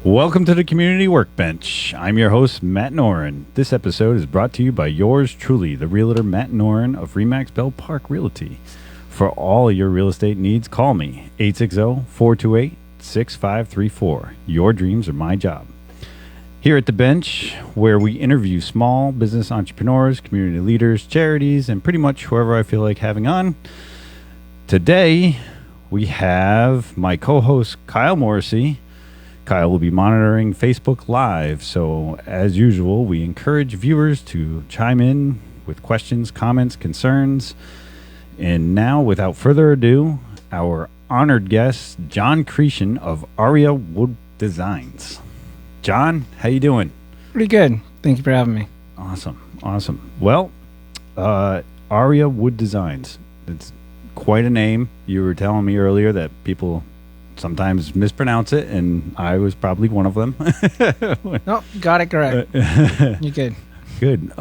Welcome to the Community Workbench. I'm your host, Matt Noren. This episode is brought to you by yours truly, the realtor Matt Noren of Remax Bell Park Realty. For all your real estate needs, call me, 860-428-6534. Your dreams are my job. Here at The Bench, where we interview small business entrepreneurs, community leaders, charities, and pretty much whoever I feel like having on. Today, we have my co-host, Kyle Morrissey. Kyle will be monitoring Facebook Live, so as usual, we encourage viewers to chime in with questions, comments, concerns. And now, without further ado, our honored guest, John Chretien of Aria Wood Designs. John, how you doing? Pretty good. Thank you for having me. Awesome. Well, Aria Wood Designs. It's quite a name. You were telling me earlier that people sometimes mispronounce it, and I was probably one of them. Nope, got it correct. You're good. Good.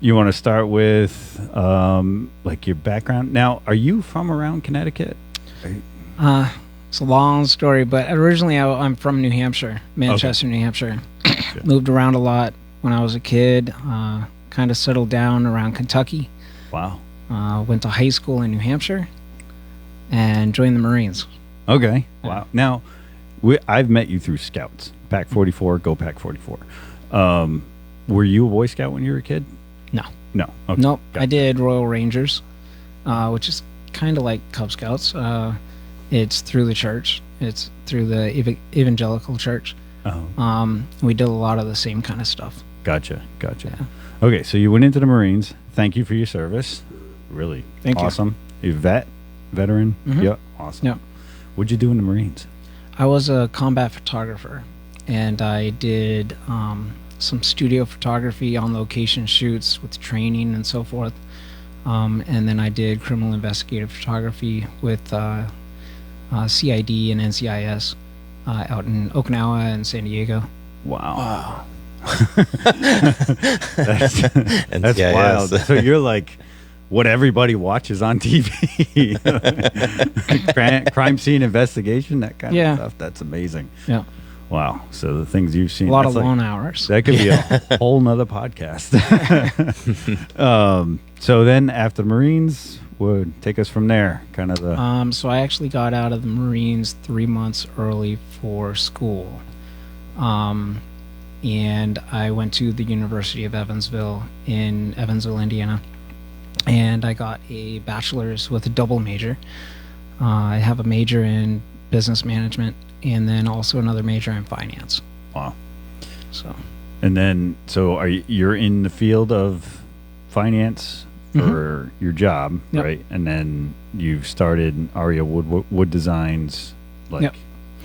You want to start with like your background? Now, are you from around Connecticut? It's a long story, but originally I'm from New Hampshire, Manchester, New Hampshire. Moved around a lot when I was a kid. Kind of settled down around Kentucky. Wow. Went to high school in New Hampshire and joined the Marines. Okay. Wow. Now, I've met you through Scouts. Pack 44, go Pack 44. Were you a Boy Scout when you were a kid? No. Okay. Nope. Gotcha. I did Royal Rangers, which is kind of like Cub Scouts. It's through the church. It's through the evangelical church. Oh. We did a lot of the same kind of stuff. Gotcha. Yeah. Okay, so you went into the Marines. Thank you for your service. Really Thank you. awesome. You veteran? Mhm. Yeah, awesome. Yep. What'd you do in the Marines? I was a combat photographer, and I did some studio photography on location shoots with training and so forth. And then I did criminal investigative photography with CID and NCIS out in Okinawa and San Diego. Wow. That's wild. So you're like what everybody watches on TV. Crime scene investigation, that kind of stuff. That's amazing. Yeah. Wow. So the things you've seen. A lot of long hours. That could be a whole nother podcast. So then after the Marines, would take us from there, kind of the... So I actually got out of the Marines 3 months early for school. And I went to the University of Evansville in Evansville, Indiana. And I got a bachelor's with a double major. I have a major in business management and then also another major in finance. Wow. So. And then, so you're in the field of finance for your job, Yep. right? And then you've started Aria Wood Designs, like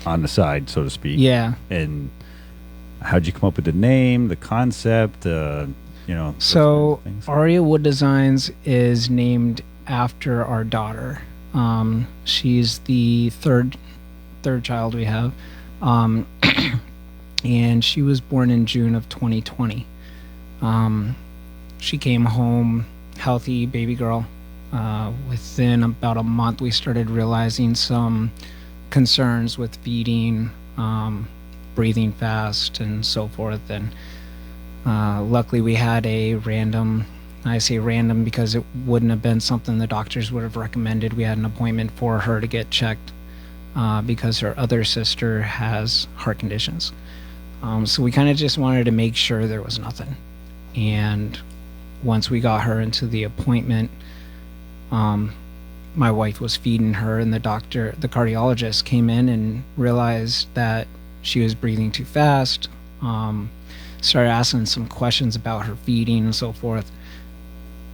on the side, so to speak. Yeah. And how'd you come up with the name, the concept, So Aria Wood Designs is named after our daughter. She's the third child we have. And she was born in June of 2020. She came home healthy baby girl. Within about a month, we started realizing some concerns with feeding, breathing fast, and so forth. And luckily, we had a random, I say random because it wouldn't have been something the doctors would have recommended. We had an appointment for her to get checked because her other sister has heart conditions. So we kind of just wanted to make sure there was nothing. And once we got her into the appointment, my wife was feeding her, and the cardiologist came in and realized that she was breathing too fast. Started asking some questions about her feeding and so forth.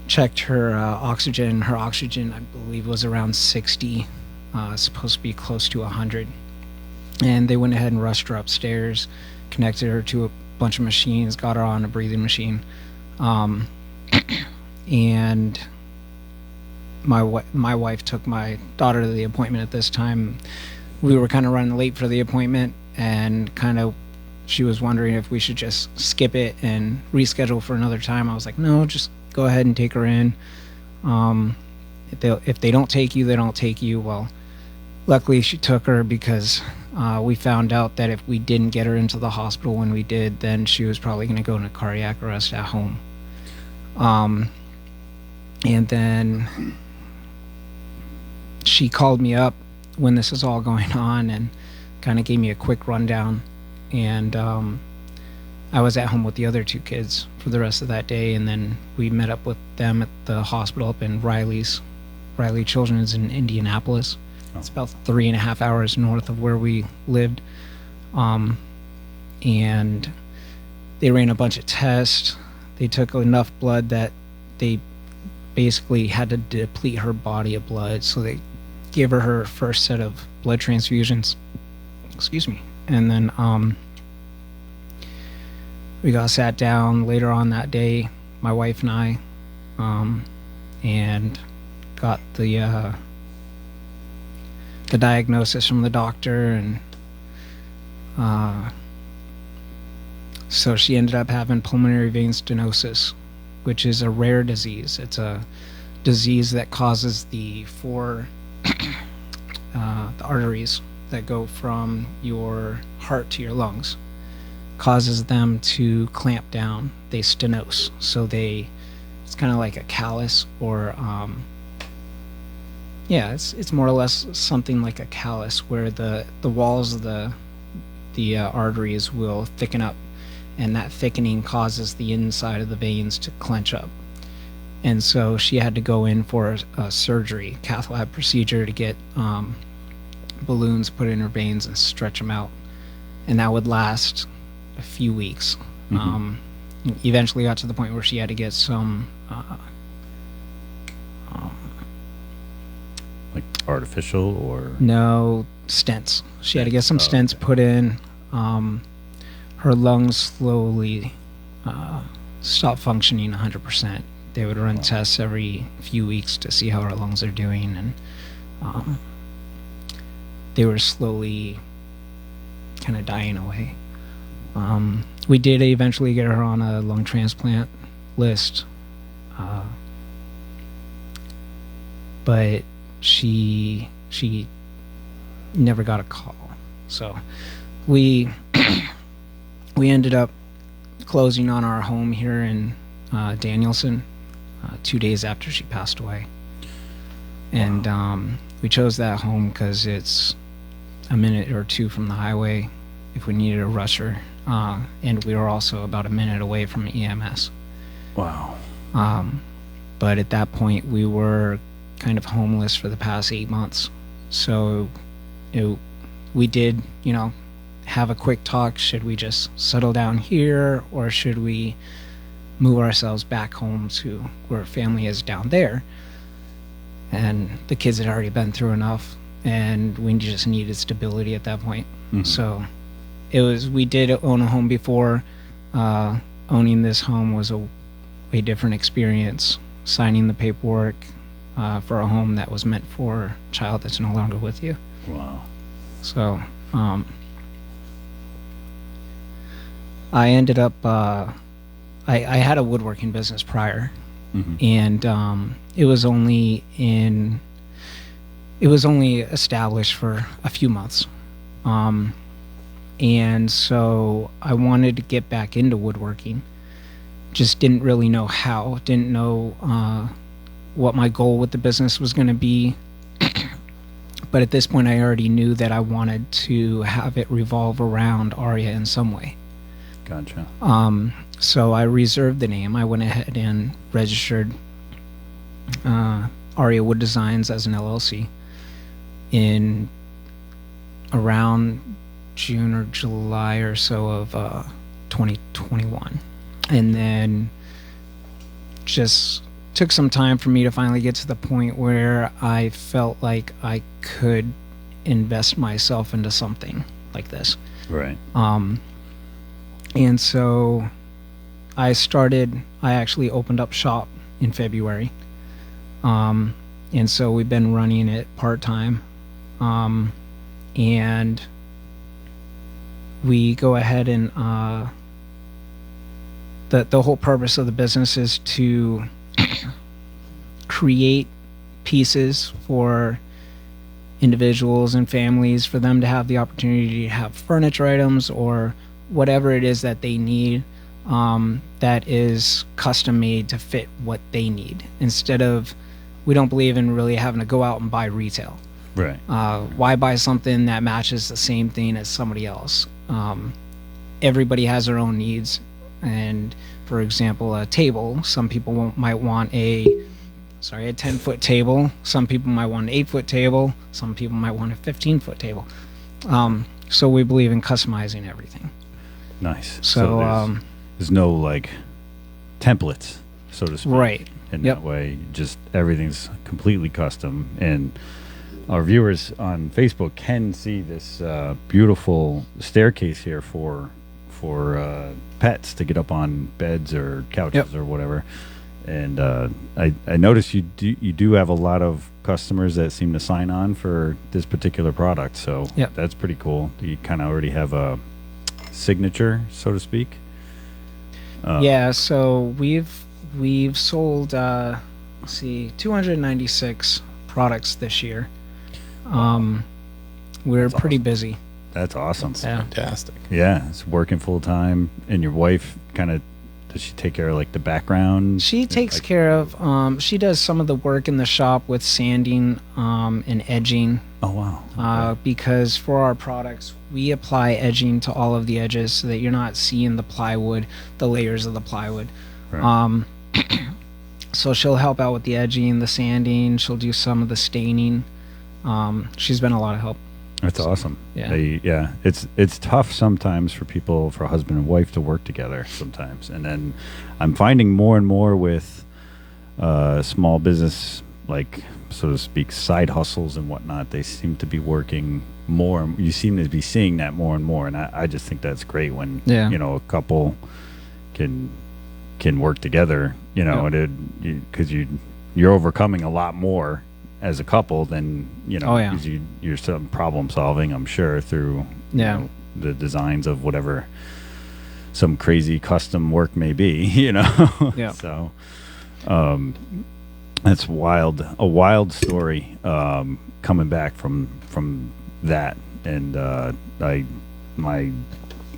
Checked her oxygen. Her oxygen, I believe, was around 60. Supposed to be close to 100. And they went ahead and rushed her upstairs, connected her to a bunch of machines, got her on a breathing machine. And my wife took my daughter to the appointment at this time. We were kind of running late for the appointment, and she was wondering if we should just skip it and reschedule for another time. I was like, no, just go ahead and take her in. If they don't take you, they don't take you. Well, luckily she took her because we found out that if we didn't get her into the hospital when we did, then she was probably going to go into cardiac arrest at home. And then she called me up when this was all going on and kind of gave me a quick rundown. And I was at home with the other two kids for the rest of that day, and then we met up with them at the hospital up in Riley Children's in Indianapolis. It's about 3.5 hours north of where we lived. And they ran a bunch of tests. They took enough blood that they basically had to deplete her body of blood. So they gave her first set of blood transfusions. Excuse me. And then we got sat down later on that day, my wife and I, and got the diagnosis from the doctor, and so she ended up having pulmonary vein stenosis, which is a rare disease. It's a disease that causes the arteries that go from your heart to your lungs, causes them to clamp down. They stenose, so it's kind of like a callus, or it's more or less something like a callus, where the walls of the arteries will thicken up, and that thickening causes the inside of the veins to clench up. And so she had to go in for a surgery, cath lab procedure, to get balloons put in her veins and stretch them out, and that would last a few weeks. Eventually got to the point where she had to get some like artificial or no stents. She had to get some stents put in. Her lungs slowly stopped functioning 100%. They would run tests every few weeks to see how her lungs are doing, and they were slowly kind of dying away. We did eventually get her on a lung transplant list, but she never got a call. So we ended up closing on our home here in Danielson 2 days after she passed away. And we chose that home because it's a minute or two from the highway if we needed a rusher. And we were also about a minute away from EMS. Wow. But at that point, we were kind of homeless for the past 8 months. So we did, have a quick talk. Should we just settle down here, or should we move ourselves back home to where family is down there? And the kids had already been through enough, and we just needed stability at that point. So we did own a home before. Owning this home was a way different experience. Signing the paperwork for a home that was meant for a child that's no longer with you. Wow. So I ended up I had a woodworking business prior, and it was only established for a few months. And so I wanted to get back into woodworking. Just didn't really know how. Didn't know what my goal with the business was going to be. But at this point, I already knew that I wanted to have it revolve around Aria in some way. Gotcha. So I reserved the name. I went ahead and registered Aria Wood Designs as an LLC in around June or July or so of 2021. And then just took some time for me to finally get to the point where I felt like I could invest myself into something like this. Right. And so I actually opened up shop in February. And so we've been running it part-time. And we go ahead and the whole purpose of the business is to create pieces for individuals and families, for them to have the opportunity to have furniture items or whatever it is that they need, that is custom made to fit what they need. Instead of, we don't believe in really having to go out and buy retail. Right. Why buy something that matches the same thing as somebody else? Everybody has their own needs. And for example, a table, some people might want a 10-foot table. Some people might want an 8-foot table. Some people might want a 15-foot table. So we believe in customizing everything. Nice. So there's no like templates, so to speak. Right. In that way, just everything's completely custom. And our viewers on Facebook can see this beautiful staircase here for pets to get up on beds or couches or whatever. And I noticed you do have a lot of customers that seem to sign on for this particular product. So that's pretty cool. You kind of already have a signature, so to speak. So we've sold 296 products this year. We're pretty busy. That's awesome. That's fantastic. Yeah, it's working full time. And your wife kind of, does she take care of like the background? She takes care of, she does some of the work in the shop with sanding and edging. Oh, wow. Okay. Because for our products, we apply edging to all of the edges so that you're not seeing the plywood, the layers of the plywood. Right. So she'll help out with the edging, the sanding. She'll do some of the staining. She's been a lot of help. That's awesome. Yeah. It's tough sometimes for people, for a husband and wife to work together sometimes. And then I'm finding more and more with small business, like, so to speak, side hustles and whatnot, they seem to be working more. You seem to be seeing that more and more. And I just think that's great when, a couple can work together, because you're overcoming a lot more as a couple than because you're some problem solving, I'm sure, through the designs of whatever some crazy custom work may be. So that's a wild story coming back from that. And my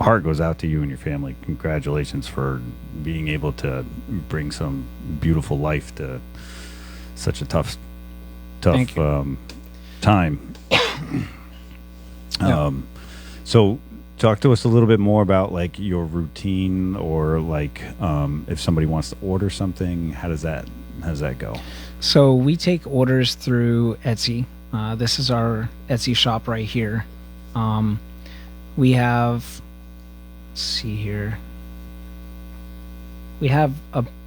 heart goes out to you and your family. Congratulations for being able to bring some beautiful life to such a tough time. So talk to us a little bit more about like your routine, or like if somebody wants to order something, how does that go? So we take orders through Etsy. This is our Etsy shop right here. We have, let's see here.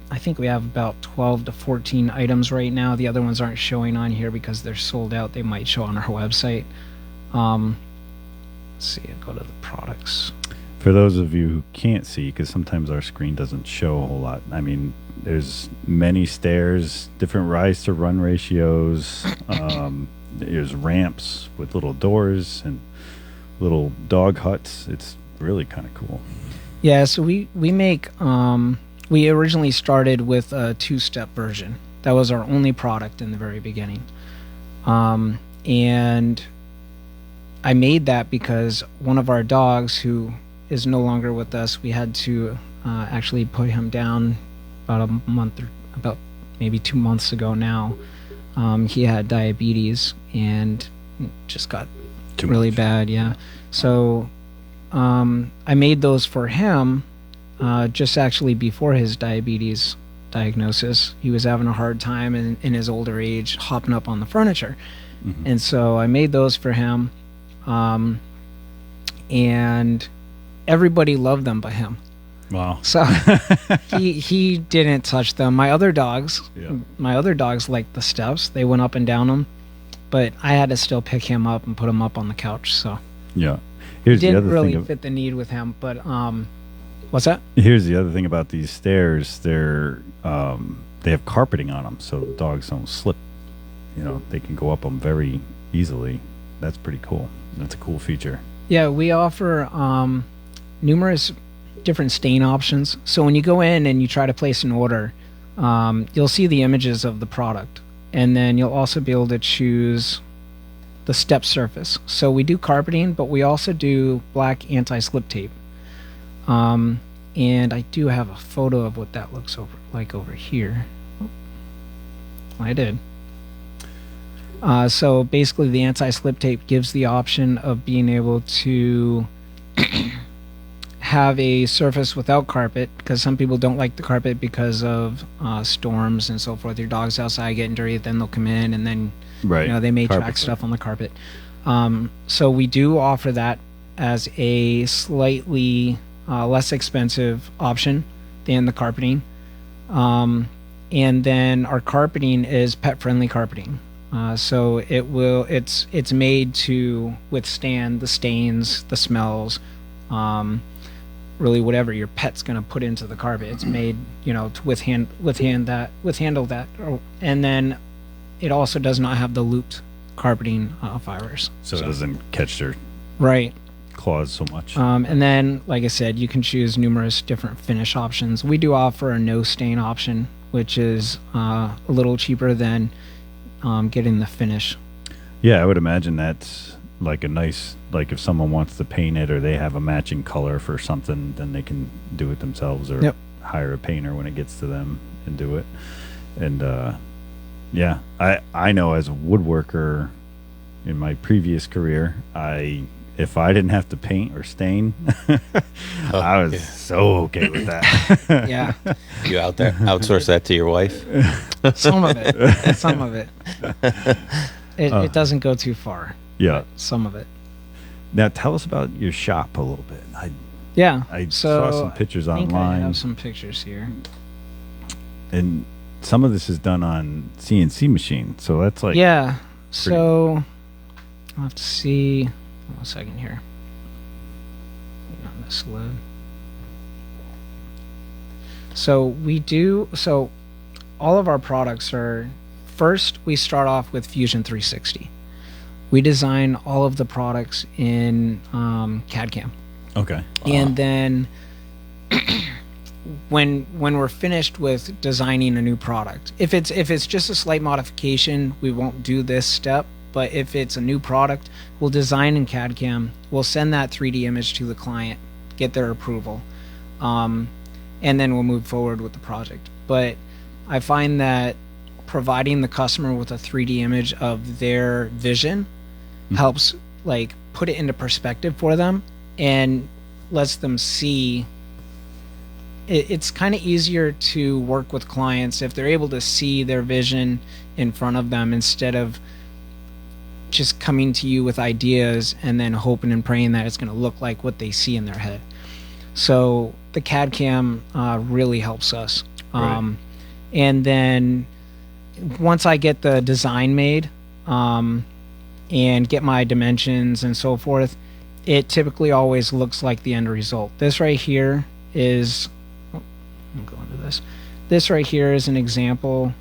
I think we have about 12 to 14 items right now. The other ones aren't showing on here because they're sold out. They might show on our website. Let's see, I'll go to the products. For those of you who can't see, because sometimes our screen doesn't show a whole lot, I mean, there's many stairs, different rise to run ratios. There's ramps with little doors and little dog huts. It's really kind of cool. Yeah, so we make... we originally started with a 2-step version. That was our only product in the very beginning. And I made that because one of our dogs, who is no longer with us, we had to actually put him down about maybe 2 months ago now. He had diabetes and just got really bad. Yeah. So I made those for him. Just actually before his diabetes diagnosis. He was having a hard time in his older age hopping up on the furniture. Mm-hmm. And so I made those for him. And everybody loved them but him. Wow. So he didn't touch them. My other dogs liked the steps. They went up and down them. But I had to still pick him up and put him up on the couch. So yeah. It didn't really fit the need with him, but what's that? Here's the other thing about these stairs. They have carpeting on them, so dogs don't slip. They can go up them very easily. That's pretty cool. That's a cool feature. Yeah, we offer numerous different stain options. So when you go in and you try to place an order, you'll see the images of the product. And then you'll also be able to choose the step surface. So we do carpeting, but we also do black anti-slip tape. And I do have a photo of what that looks like over here. Oh, I did. So basically, the anti-slip tape gives the option of being able to have a surface without carpet, because some people don't like the carpet because of storms and so forth. Your dog's outside getting dirty, then they'll come in, and then they may track stuff on the carpet. So we do offer that as a slightly less expensive option than the carpeting. And then our carpeting is pet-friendly carpeting. So it's made to withstand the stains, the smells, really whatever your pet's going to put into the carpet. It's made, to handle that. And then it also does not have the looped carpeting fibers. So it doesn't catch their claws so much. And then, like I said, you can choose numerous different finish options. We do offer a no stain option, which is a little cheaper than getting the finish. Yeah, I would imagine that's like a nice, like if someone wants to paint it or they have a matching color for something, then they can do it themselves or hire a painter when it gets to them and do it. And yeah, I know as a woodworker in my previous career, if I didn't have to paint or stain, I was so okay with that. Yeah. You out there outsource that to your wife? Some of it. It doesn't go too far. Yeah. Some of it. Now tell us about your shop a little bit. I saw some pictures I think online. I have some pictures here. And some of this is done on CNC machine. So that's like... Yeah. So I'll have to see... One second here. On this load. So all of our products are, first we start off with Fusion 360. We design all of the products in CAD/CAM. Okay. And then when we're finished with designing a new product, if it's just a slight modification, we won't do this step. But if it's a new product, we'll design in CAD/CAM. We'll send that 3D image to the client, get their approval, and then we'll move forward with the project. But I find that providing the customer with a 3D image of their vision helps put it into perspective for them and lets them see. It's kind of easier to work with clients if they're able to see their vision in front of them instead of just coming to you with ideas and then hoping and praying that it's going to look like what they see in their head. So the CAD/CAM really helps us. And then once I get the design made and get my dimensions and so forth, it typically always looks like the end result. This right here is... I'm going to this. This right here is an example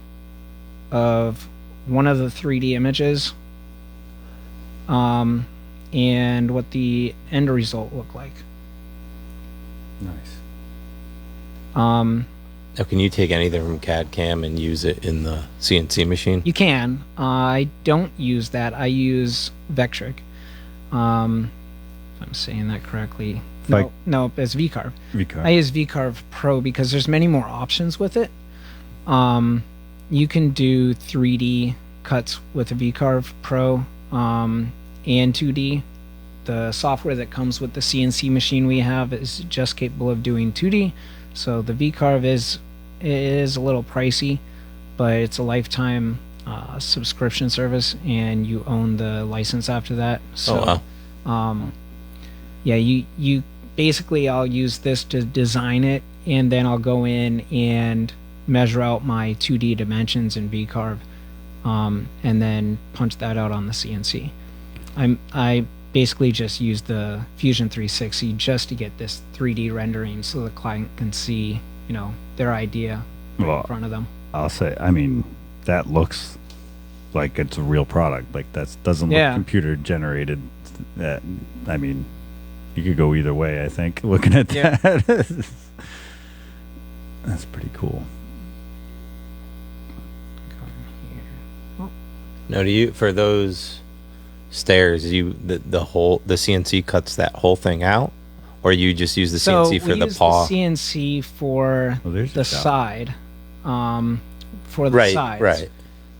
of one of the 3D images. And what the end result looked like. Nice. Now, can you take anything from CAD/CAM and use it in the CNC machine? You can. I don't use that. I use Vectric. If I'm saying that correctly. No, it's VCarve. I use VCarve Pro because there's many more options with it. You can do 3D cuts with a VCarve Pro. And 2D. The software that comes with the CNC machine we have is just capable of doing 2D. So the VCarve is a little pricey, but it's a lifetime subscription service, and you own the license after that. So, you basically, I'll use this to design it, and then I'll go in and measure out my 2D dimensions in VCarve, and then punch that out on the CNC. I basically just use the Fusion 360 just to get this 3D rendering so the client can see, their idea in front of them. I'll say, that looks like it's a real product. Like that doesn't look computer generated. You could go either way, I think, looking at that. That's pretty cool. Now, for those stairs, the CNC cuts that whole thing out, or you just use the CNC for the paw? We use the CNC for the side, for the sides. Right.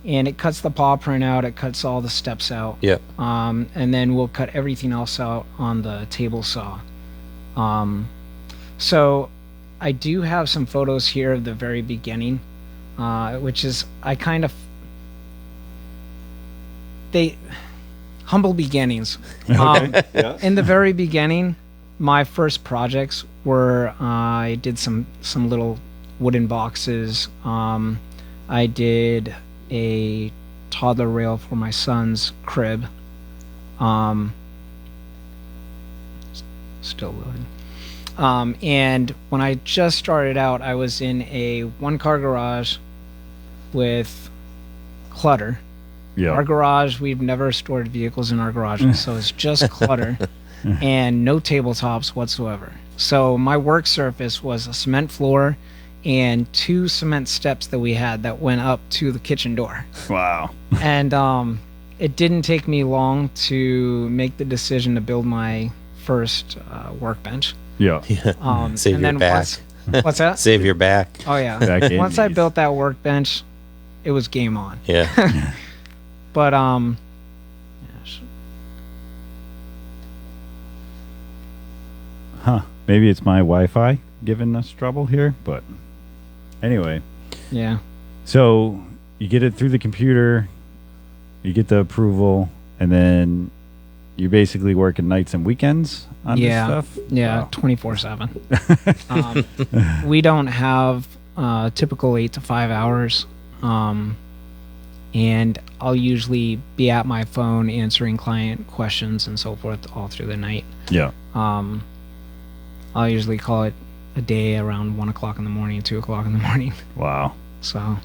And it cuts the paw print out. It cuts all the steps out. Yep. And then we'll cut everything else out on the table saw. So I do have some photos here of the very beginning, which is humble beginnings. In the very beginning, my first projects were I did some little wooden boxes. I did a toddler rail for my son's crib. Still loading. And when I just started out, I was in a one-car garage with clutter. Yeah. Our garage, we've never stored vehicles in our garage, so it's just clutter and no tabletops whatsoever. So my work surface was a cement floor and 2 cement steps that we had that went up to the kitchen door. Wow. And it didn't take me long to make the decision to build my first workbench. Yeah. Save your back. What's that? Save your back. Oh, yeah. Once I built that workbench, it was game on. Yeah. But, maybe it's my Wi-Fi giving us trouble here, but anyway. Yeah. So you get it through the computer, you get the approval, and then you're basically working nights and weekends on this stuff? Yeah, wow. 24/7. We don't have typical 8 to 5 hours. And I'll usually be at my phone answering client questions and so forth all through the night. Yeah. I'll usually call it a day around 1 o'clock in the morning, 2 o'clock in the morning. Wow. So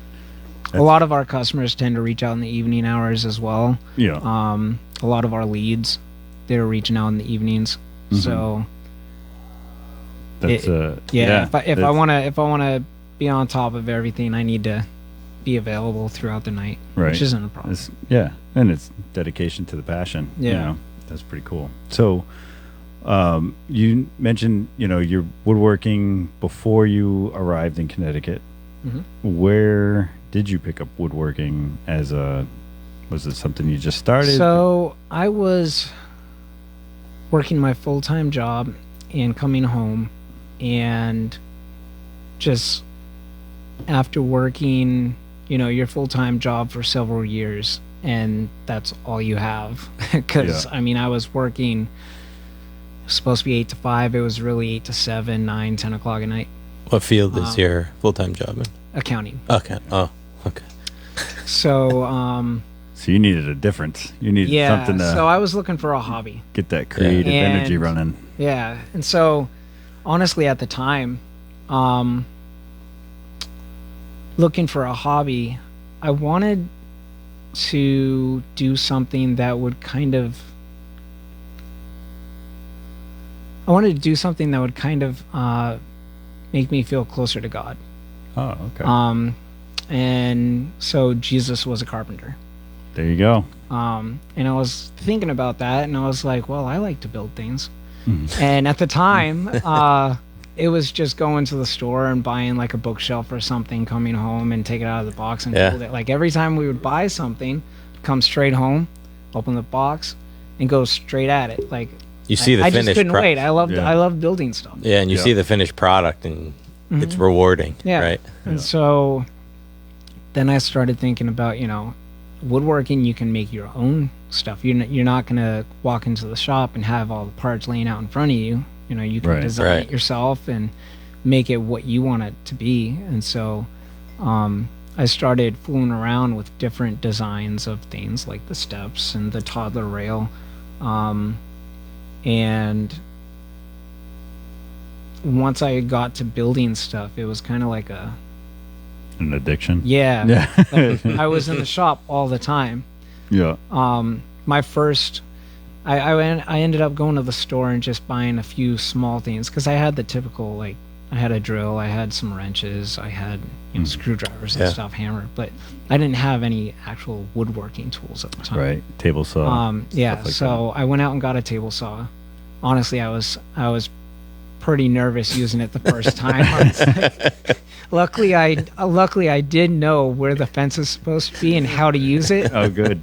a lot of our customers tend to reach out in the evening hours as well. Yeah. A lot of our leads, they're reaching out in the evenings. Mm-hmm. So that's if I want to be on top of everything, I need to be available throughout the night, which isn't a problem. And it's dedication to the passion. Yeah. You know, that's pretty cool. So you mentioned, you're woodworking before you arrived in Connecticut. Mm-hmm. Where did you pick up woodworking was it something you just started? So I was working my full-time job and coming home, and just after working your full-time job for several years, and that's all you have. Because I was working, supposed to be 8 to 5. It was really 8 to 7, 9, 10 o'clock at night. What field is your full-time job in? Accounting. Okay. Oh, okay. So so you needed a difference. You needed something to... So I was looking for a hobby. Get that creative energy running. Yeah. And so, honestly, at the time, looking for a hobby, I wanted to do something that would make me feel closer to God. Oh, okay. And so Jesus was a carpenter. There you go. And I was thinking about that, and I was like, well, I like to build things. Mm. And at the time, it was just going to the store and buying like a bookshelf or something, coming home and take it out of the box and build it. Like every time we would buy something, come straight home, open the box, and go straight at it. Like you see the I finished just couldn't wait. I loved building stuff. Yeah, and you see the finished product, and it's rewarding. Yeah. Right. And so then I started thinking about, woodworking. You can make your own stuff. You're not gonna walk into the shop and have all the parts laying out in front of you. You can design it yourself and make it what you want it to be. And so I started fooling around with different designs of things like the steps and the toddler rail. And once I got to building stuff, it was kind of like an addiction. Yeah. Like, I was in the shop all the time. Yeah. My first... I ended up going to the store and just buying a few small things because I had the typical I had a drill, I had some wrenches, I had screwdrivers and stuff, hammer, but I didn't have any actual woodworking tools at the time. Right, table saw. Yeah, so I went out and got a table saw. Honestly, I was pretty nervous using it the first time. Luckily, I did know where the fence is supposed to be and how to use it. Oh, good.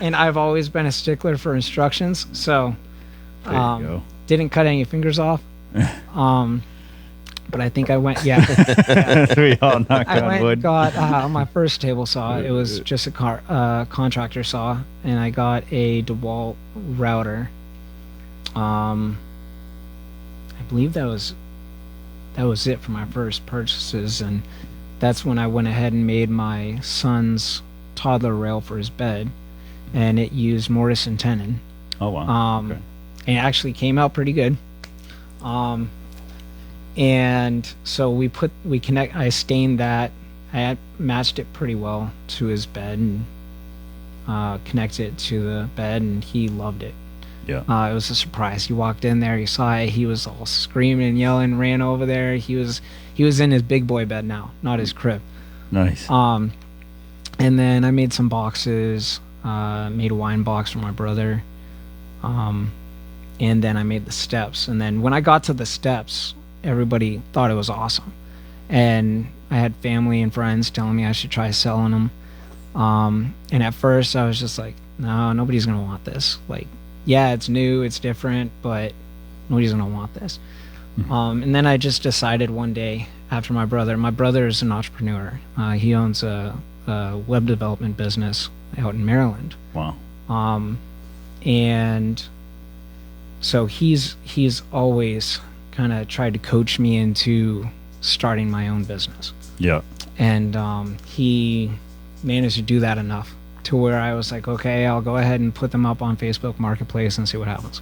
And I've always been a stickler for instructions, so there you go. didn't cut any fingers off. But I think I went, yeah. We all knocked I on went wood. and got my first table saw. It was just a contractor saw, and I got a DeWalt router. I believe that was it for my first purchases, and that's when I went ahead and made my son's toddler rail for his bed, and it used mortise and tenon. Oh wow! Okay. And it actually came out pretty good. And so I stained that. I had matched it pretty well to his bed and connected it to the bed, and he loved it. Yeah. It was a surprise. He walked in there, he saw it, he was all screaming and yelling, ran over there. He was in his big boy bed now, not his crib. Nice. And then I made some boxes, made a wine box for my brother. And then I made the steps. And then when I got to the steps, everybody thought it was awesome. And I had family and friends telling me I should try selling them. And at first I was just like, no, nobody's going to want this. Like, yeah, it's new, it's different, but nobody's going to want this. And then I just decided one day after my brother is an entrepreneur. He owns a web development business out in Maryland. Wow. And so he's always kind of tried to coach me into starting my own business. Yeah. And he managed to do that enough to where I was like, okay, I'll go ahead and put them up on Facebook Marketplace and see what happens.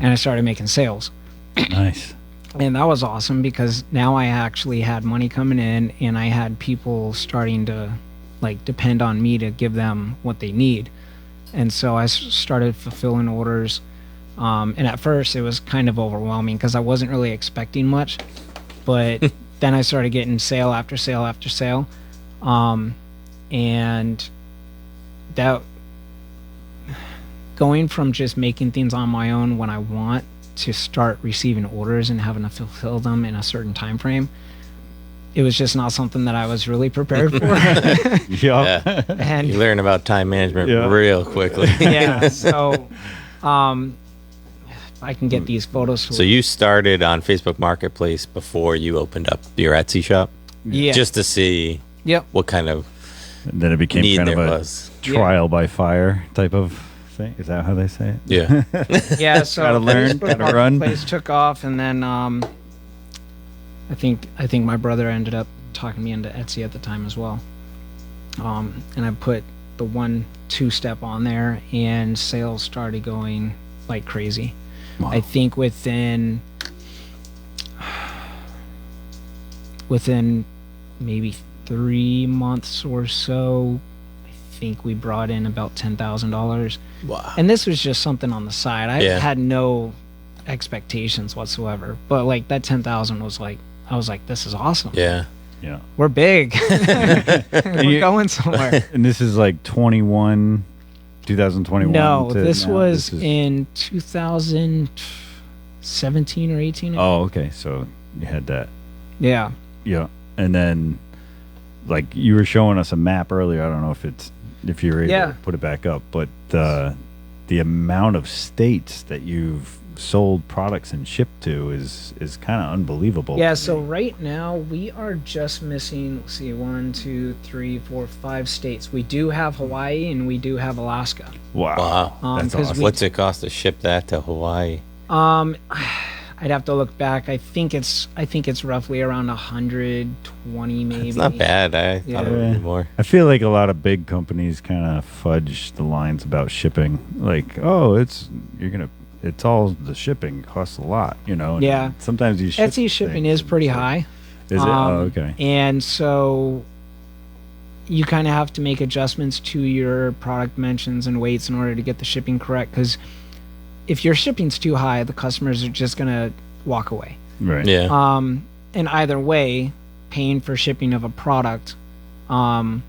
And I started making sales. Nice. And that was awesome because now I actually had money coming in, and I had people starting to like depend on me to give them what they need. And so I started fulfilling orders. And at first it was kind of overwhelming because I wasn't really expecting much, but then I started getting sale after sale after sale. And that going from just making things on my own when I want to start receiving orders and having to fulfill them in a certain time frame, it was just not something that I was really prepared for. Yeah. And you learn about time management real quickly. yeah, so I can get these photos. So you started on Facebook Marketplace before you opened up your Etsy shop? Yeah. Just to see what kind of And then it became need kind of there a was. trial by fire type of thing. Is that how they say it? Yeah. Yeah, so Gotta learn, Facebook gotta run. Marketplace took off, and then I think my brother ended up talking me into Etsy at the time as well. And I put the 1-2 step on there, and sales started going like crazy. Wow. I think within maybe 3 months or so, I think we brought in about $10,000. Wow. And this was just something on the side. I Yeah. had no expectations whatsoever. But like that 10,000 was like, I was like, this is awesome. Yeah. Yeah. We're big. We're going somewhere. And this is like 2021. No, this was in 2017 or 18. Oh, okay. So you had that. Yeah. Yeah. And then like you were showing us a map earlier. I don't know if you were able to put it back up, but the amount of states that you've sold products and shipped to is kind of unbelievable. Yeah, so right now we are just missing, let's see, 1, 2, 3, 4, 5 states. We do have Hawaii and we do have Alaska. Wow. That's 'cause awesome. What's it cost to ship that to Hawaii? I'd have to look back. I think it's roughly around 120 maybe. It's not bad. I thought it would be more. I feel like a lot of big companies kind of fudge the lines about shipping. Like, oh, it's all the shipping costs a lot, you know. And yeah. sometimes you ship Etsy shipping is pretty high. Is it? Oh, okay. And so you kind of have to make adjustments to your product mentions and weights in order to get the shipping correct, because if your shipping's too high, the customers are just going to walk away. Right. Yeah. in either way, paying for shipping of a product can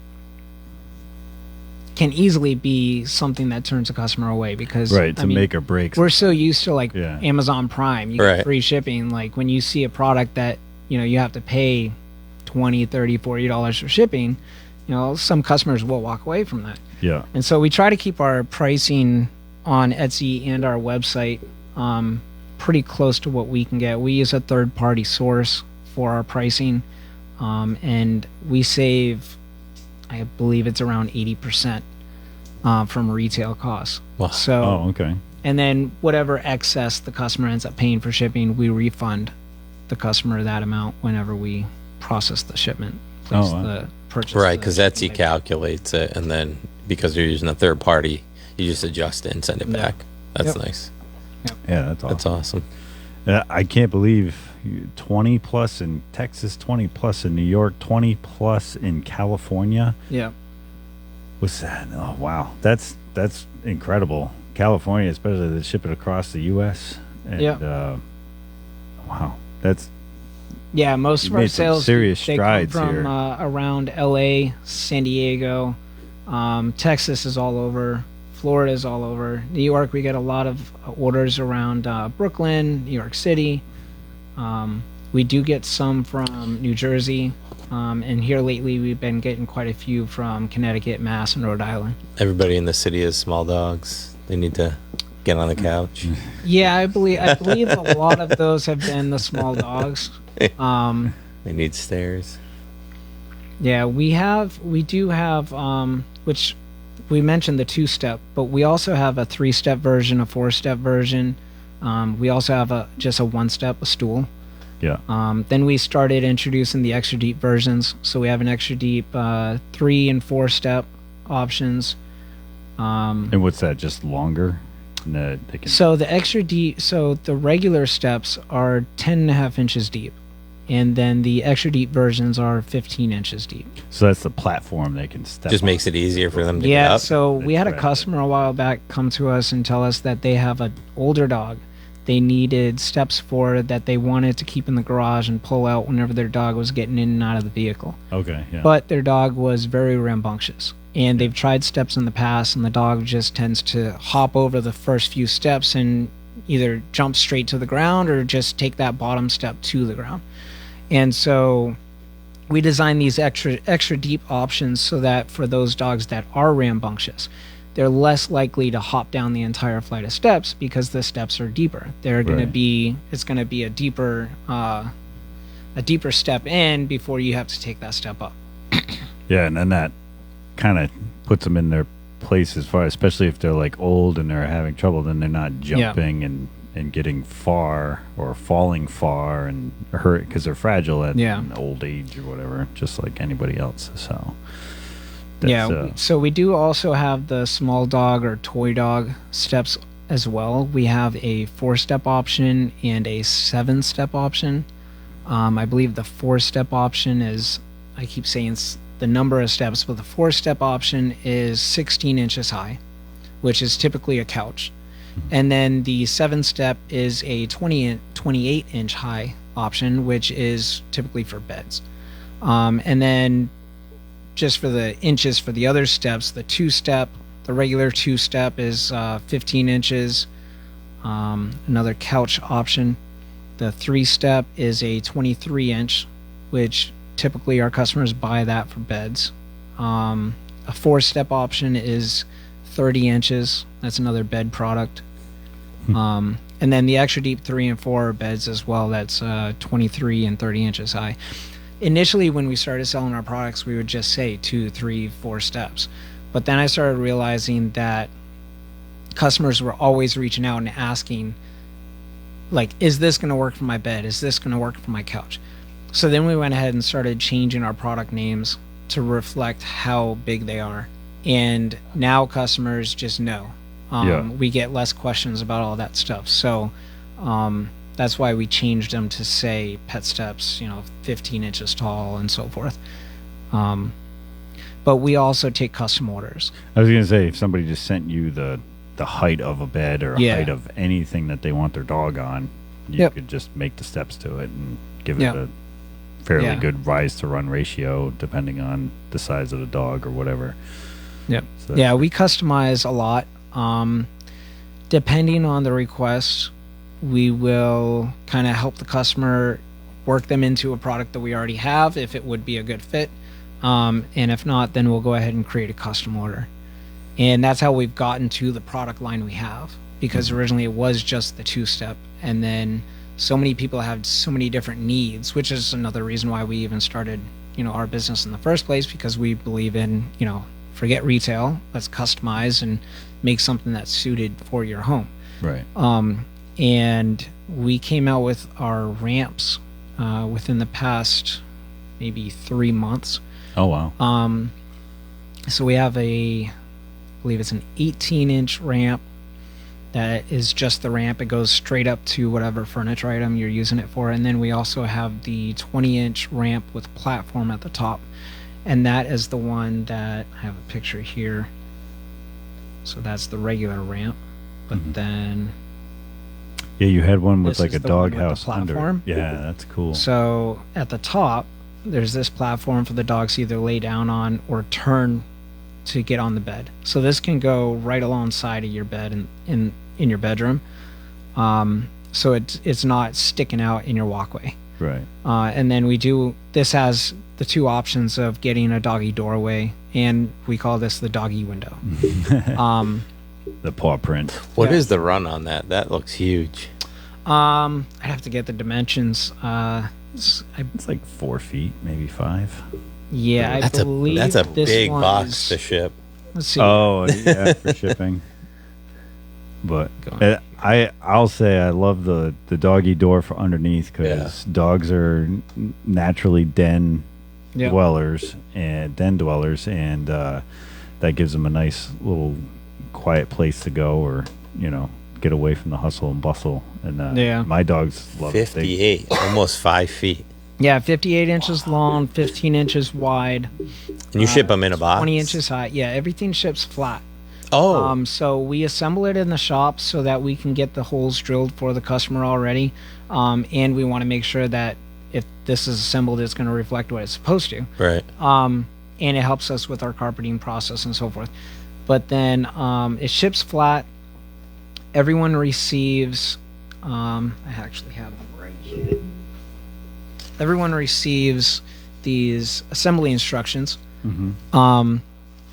easily be something that turns a customer away because to make or break. We're so used to like Amazon Prime, you get free shipping. Like when you see a product that you have to pay $20, $30, $40 for shipping, some customers will walk away from that. Yeah. And so we try to keep our pricing on Etsy and our website pretty close to what we can get. We use a third-party source for our pricing, and we save, I believe it's around 80% from retail costs. Wow. So, okay. And then whatever excess the customer ends up paying for shipping, we refund the customer that amount whenever we process the shipment. The purchase. Right, because Etsy calculates it, and then because you're using a third party, you just adjust it and send it back. That's nice. Yep. Yeah, that's awesome. That's awesome. I can't believe 20 plus in Texas, 20 plus in New York, 20 plus in California. Yeah. What's that? Oh, wow. That's incredible. California, especially they ship it across the U.S. And, wow. That's... Yeah, most of our sales serious they strides come from here. Around L.A., San Diego, Texas is all over, Florida is all over. New York, we get a lot of orders around Brooklyn, New York City. We do get some from New Jersey, and here lately we've been getting quite a few from Connecticut, Mass, and Rhode Island. Everybody in the city has small dogs. They need to get on the couch. Yeah, I believe a lot of those have been the small dogs. They need stairs. Yeah, we do have which we mentioned the 2-step, but we also have a 3-step version, a 4-step version. We also have just a 1-step, a stool. Yeah. Then we started introducing the extra deep versions. So we have an extra deep 3 and 4-step options. And what's that? Just longer? So the extra deep, so the regular steps are 10.5 inches deep. And then the extra deep versions are 15 inches deep. So that's the platform they can step Just on. makes it easier for them to get up. Yeah, so we had a customer a while back come to us and tell us that they have an older dog. They needed steps for that they wanted to keep in the garage and pull out whenever their dog was getting in and out of the vehicle. Okay, yeah. But their dog was very rambunctious. And they've tried steps in the past, and the dog just tends to hop over the first few steps and either jump straight to the ground or just take that bottom step to the ground. And so we designed these extra deep options so that for those dogs that are rambunctious, they're less likely to hop down the entire flight of steps because the steps are deeper. They're going to be a deeper step in before you have to take that step up. Yeah, and then that kind of puts them in their place as far, especially if they're like old and they're having trouble, then they're not jumping and getting far or falling far and hurt because they're fragile at an old age or whatever, just like anybody else. So so we do also have the small dog or toy dog steps as well. We have a 4-step option and a 7-step option. I believe the 4-step option is, I keep saying the number of steps, but the 4-step option is 16 inches high, which is typically a couch. And then the 7-step is a 28-inch high option, which is typically for beds. And then just for the inches for the other steps, the 2-step, the regular 2-step is 15 inches. Another couch option. The 3-step is a 23-inch, which typically our customers buy that for beds. A 4-step option is 30 inches. That's another bed product. And then the extra deep 3 and 4 are beds as well. That's 23 and 30 inches high. Initially, when we started selling our products, we would just say 2, 3, 4 steps. But then I started realizing that customers were always reaching out and asking, like, is this going to work for my bed? Is this going to work for my couch? So then we went ahead and started changing our product names to reflect how big they are. And now customers just know. We get less questions about all that stuff. So that's why we changed them to say pet steps, 15 inches tall and so forth. But we also take custom orders. I was going to say, if somebody just sent you the height of a bed or height of anything that they want their dog on, you could just make the steps to it and give it fairly good rise to run ratio depending on the size of the dog or whatever. Yep. So Yeah, we customize a lot. Depending on the request, we will kind of help the customer work them into a product that we already have if it would be a good fit. And if not, then we'll go ahead and create a custom order. And that's how we've gotten to the product line we have, because originally it was just the two-step, and then so many people have so many different needs, which is another reason why we even started, our business in the first place, because we believe in, forget retail, let's customize and make something that's suited for your home. Right. And we came out with our ramps within the past maybe 3 months. Oh, wow. So we have I believe it's an 18-inch ramp that is just the ramp. It goes straight up to whatever furniture item you're using it for. And then we also have the 20-inch ramp with platform at the top. And that is the one that I have a picture here. So that's the regular ramp. But then... Yeah, you had one with like a doghouse platform. Yeah, that's cool. So at the top, there's this platform for the dogs to either lay down on or turn to get on the bed. So this can go right alongside of your bed in your bedroom. So it's not sticking out in your walkway. Right. And then this has the two options of getting a doggy doorway, and we call this the doggy window. The paw print. What is the run on that? That looks huge. I'd have to get the dimensions. It's like 4 feet, maybe 5. Yeah, that's a big box to ship. Let's see. Oh, yeah, for shipping. But I'll say I love the doggy door for underneath, because dogs are naturally den dwellers, and that gives them a nice little quiet place to go, or get away from the hustle and bustle. And my dogs love 58, almost 5 feet. Yeah, 58 inches long, 15 inches wide. And you ship them in a box? 20 inches high. Yeah, everything ships flat. Oh. So we assemble it in the shop so that we can get the holes drilled for the customer already. And we want to make sure that if this is assembled, it's going to reflect what it's supposed to. Right. And it helps us with our carpeting process and so forth. But then it ships flat. Everyone receives... I actually have them right here. Everyone receives these assembly instructions.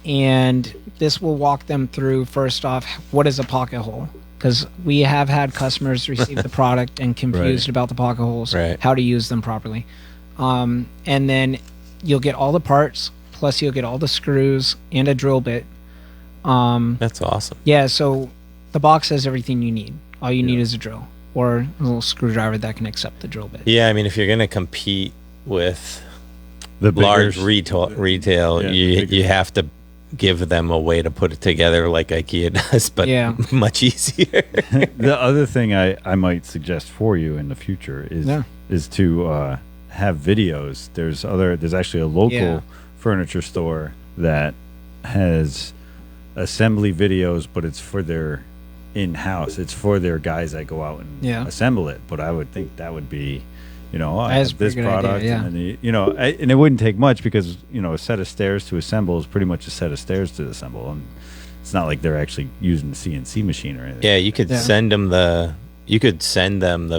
And this will walk them through, first off, what is a pocket hole? Because we have had customers receive the product and confused about the pocket holes, how to use them properly. And then you'll get all the parts, plus you'll get all the screws and a drill bit. That's awesome. Yeah, so the box has everything you need. All you need is a drill or a little screwdriver that can accept the drill bit. Yeah, I mean, if you're going to compete with the large retail, you have to give them a way to put it together like IKEA does, but much easier. The other thing I might suggest for you in the future is to have videos. There's actually a local furniture store that has assembly videos, but it's for their in-house. It's for their guys that go out and assemble it. But I would think that would be, I have this product, and then and it wouldn't take much, because a set of stairs to assemble is pretty much a set of stairs to assemble, and it's not like they're actually using the CNC machine or anything. Yeah, you could send them the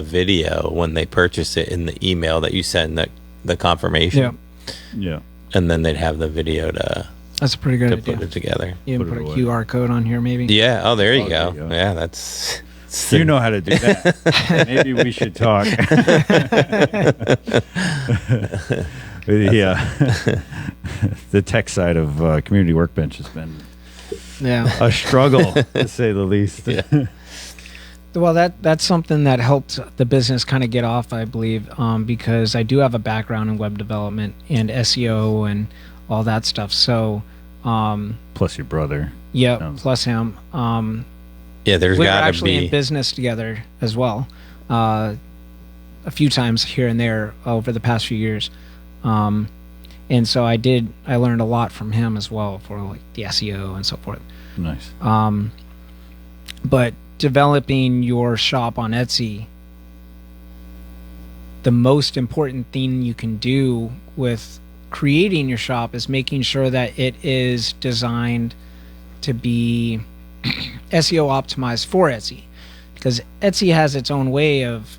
video when they purchase it in the email that you send the confirmation. Yeah. And then they'd have the video that's a pretty good idea. Put it together. You can put a QR code on here, maybe. Yeah. Oh, there you go. Yeah, that's. You know how to do that. Maybe we should talk. The tech side of Community Workbench has been a struggle, to say the least. Well, that's something that helped the business kind of get off, I believe, because I do have a background in web development and SEO and all that stuff. So, plus your brother. Yeah, plus him. There's we were got to actually be in business together as well, a few times here and there over the past few years, and so I learned a lot from him as well for like the SEO and so forth. Nice. But developing your shop on Etsy the most important thing you can do with creating your shop is making sure that it is designed to be SEO optimized for Etsy, because Etsy has its own way of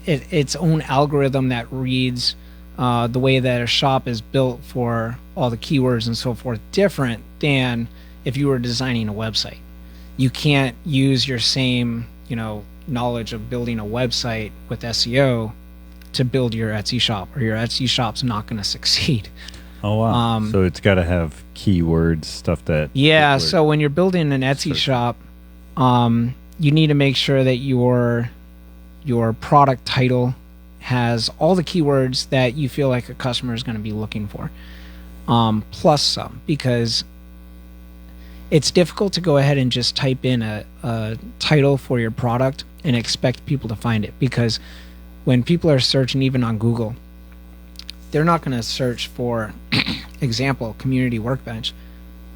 its own algorithm that reads the way that a shop is built for all the keywords and so forth, different than if you were designing a website. You can't use your same, knowledge of building a website with SEO to build your Etsy shop, or your Etsy shop's not going to succeed. Oh, wow. So it's got to have keywords, stuff that... Yeah, so when you're building an Etsy shop, you need to make sure that your product title has all the keywords that you feel like a customer is going to be looking for, plus some, because it's difficult to go ahead and just type in a title for your product and expect people to find it, because when people are searching even on Google, they're not going to search for example community workbench.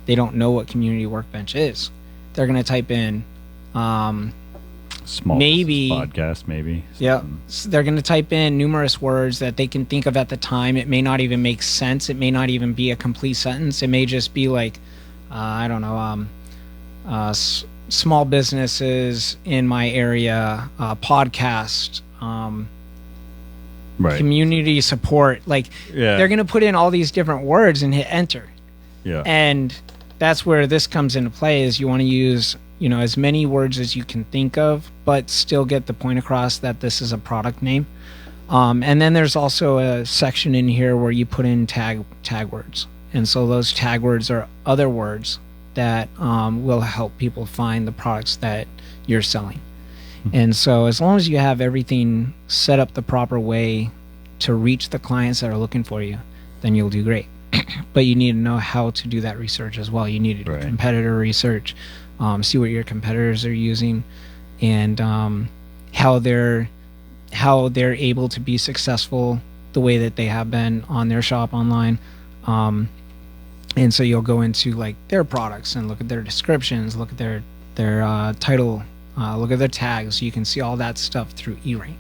They don't know what community workbench is. They're going to type in small podcast, maybe. Yeah, so they're going to type in numerous words that they can think of at the time. It may not even make sense. It may not even be a complete sentence. It may just be like, I don't know, small businesses in my area, podcast, right, community support. They're going to put in all these different words and hit enter. Yeah, and that's where this comes into play. Is you want to use as many words as you can think of, but still get the point across that this is a product name. And then there's also a section in here where you put in tag words. And so those tag words are other words that will help people find the products that you're selling. And so as long as you have everything set up the proper way to reach the clients that are looking for you, then you'll do great. But you need to know how to do that research as well. You need to do competitor research, see what your competitors are using, and how they're able to be successful the way that they have been on their shop online. And so you'll go into their products and look at their descriptions, look at their title, look at their tags. So you can see all that stuff through eRank.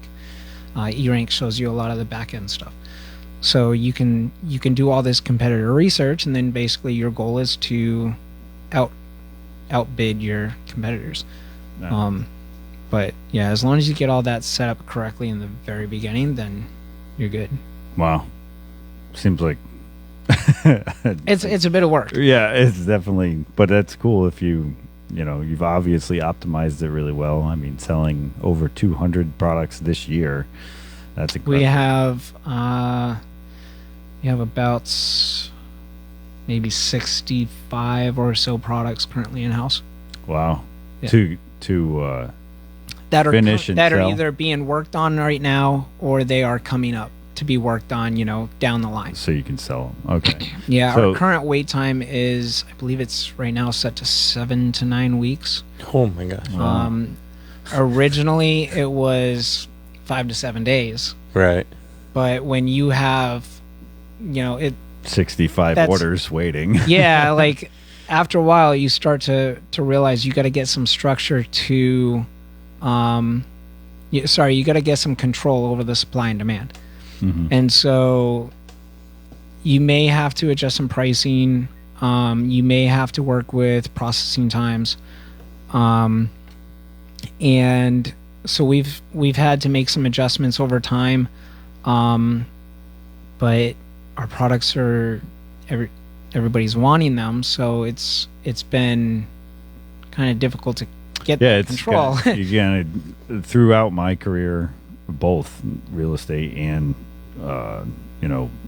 eRank shows you a lot of the back end stuff. So you can do all this competitor research, and then basically your goal is to outbid your competitors. No. But yeah, as long as you get all that set up correctly in the very beginning, then you're good. Wow, seems like it's a bit of work. Yeah, it's definitely, but that's cool if you've obviously optimized it really well. I mean, selling over 200 products this year, that's incredible. We have about maybe 65 or so products currently in house. Wow. Yeah. To that are finish and that sell? are either being worked on right now, or they are coming up to be worked on, down the line. So you can sell them. Okay. Yeah, So, our current wait time is, I believe it's right now set to 7 to 9 weeks. Oh my gosh. Wow. Originally it was 5 to 7 days. Right. But when you have, 65 orders waiting. Yeah, after a while you start to realize you got to get some structure to, you got to get some control over the supply and demand. Mm-hmm. And so you may have to adjust some pricing. You may have to work with processing times. And so we've had to make some adjustments over time. But our products are everybody's wanting them, so it's been kind of difficult to get control. Again, throughout my career, both real estate and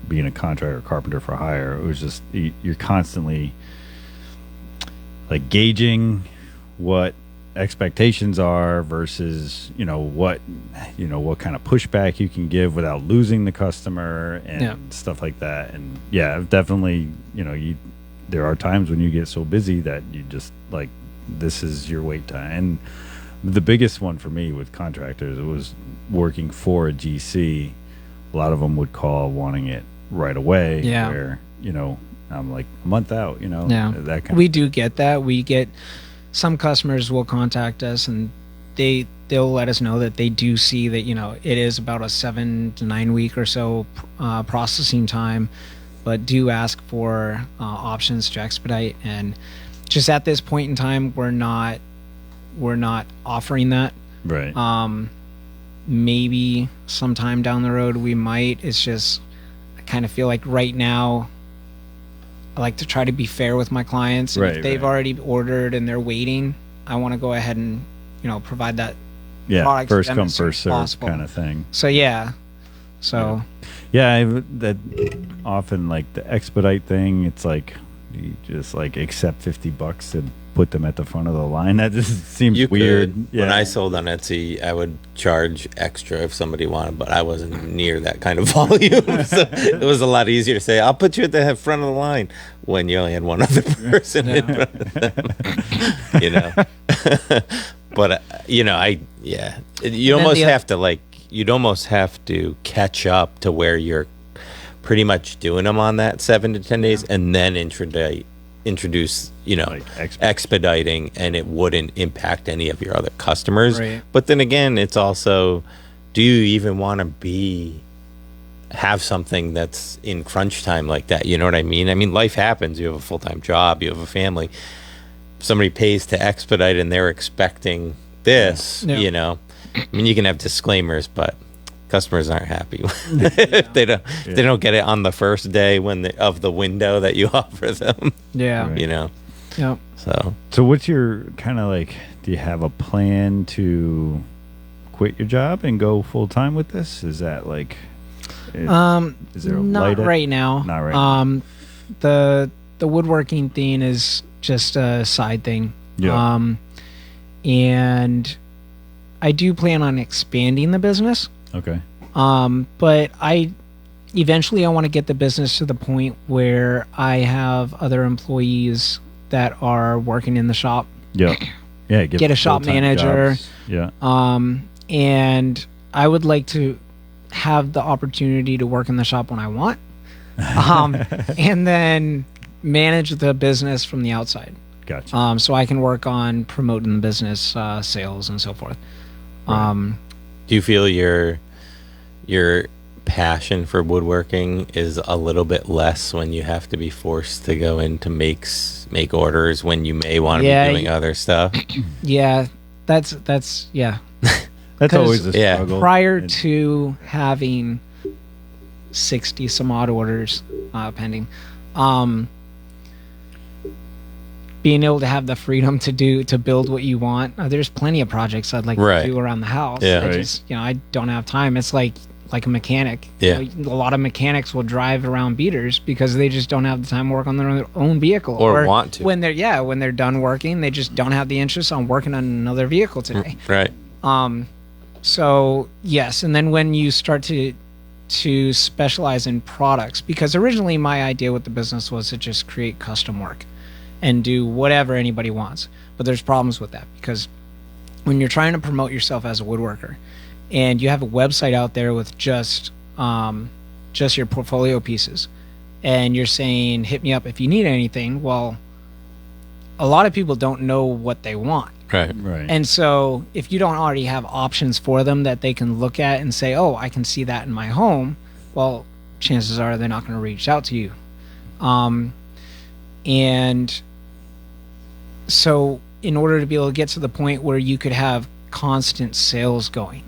being a contractor, carpenter for hire, it was just you're constantly gauging what expectations are versus what kind of pushback you can give without losing the customer and stuff like that. And definitely there are times when you get so busy that you just this is your wait time. And the biggest one for me with contractors, it was working for a GC. A lot of them would call wanting it right away. Yeah. Where I'm like a month out. That kind we do get that. We get some customers will contact us and they're they'll let us know that they do see that, it is about a 7 to 9 week or so processing time, but do ask for options to expedite. And just at this point in time, we're not offering that. Right. Maybe sometime down the road we might. It's just, I kind of feel like right now I like to try to be fair with my clients. And if they've already ordered and they're waiting, I want to go ahead and, provide that product first to them come, as soon first as serve possible. kind of thing. So, yeah. So, that often, like the expedite thing, it's like you just like accept $50 and put them at the front of the line. That just seems weird. When I sold on Etsy, I would charge extra if somebody wanted, but I wasn't near that kind of volume. So it was a lot easier to say, I'll put you at the front of the line when you only had one other person in front of them. But you'd almost have to catch up to where you're pretty much doing them on that 7 to 10 days, and then introduce like expediting, and it wouldn't impact any of your other customers. Right. But then again, it's also, do you even want to have something that's in crunch time like that? You know what I mean? I mean, life happens. You have a full-time job, you have a family. Somebody pays to expedite and they're expecting this. I mean, you can have disclaimers, but customers aren't happy if they don't get it on the first day of the window that you offer them. Yeah. Yep. So what's your kind of like, do you have a plan to quit your job and go full time with this? Is that like, is there a not right now. Not right now. The woodworking thing is just a side thing. Yeah. And I do plan on expanding the business. Okay. But eventually I want to get the business to the point where I have other employees that are working in the shop. Yeah. Yeah. Get a shop manager. Jobs. Yeah. And I would like to have the opportunity to work in the shop when I want. And then manage the business from the outside. Gotcha. So I can work on promoting the business, sales and so forth. Right. Do you feel your passion for woodworking is a little bit less when you have to be forced to go in to make orders when you may want to be doing other stuff? Yeah, that's That's always a struggle. Prior to having 60 some odd orders pending, being able to have the freedom to build what you want. There's plenty of projects I'd like to do around the house. Yeah. I just, I don't have time. It's like a mechanic. Yeah. A lot of mechanics will drive around beaters because they just don't have the time to work on their own vehicle. Or want to. When they're done working, they just don't have the interest on working on another vehicle today. Right. So yes, and then when you start to specialize in products, because originally my idea with the business was to just create custom work and do whatever anybody wants. But there's problems with that, because when you're trying to promote yourself as a woodworker and you have a website out there with just your portfolio pieces and you're saying, hit me up if you need anything, well, a lot of people don't know what they want. Right. And so if you don't already have options for them that they can look at and say, oh, I can see that in my home, well, chances are they're not going to reach out to you. And so in order to be able to get to the point where you could have constant sales going,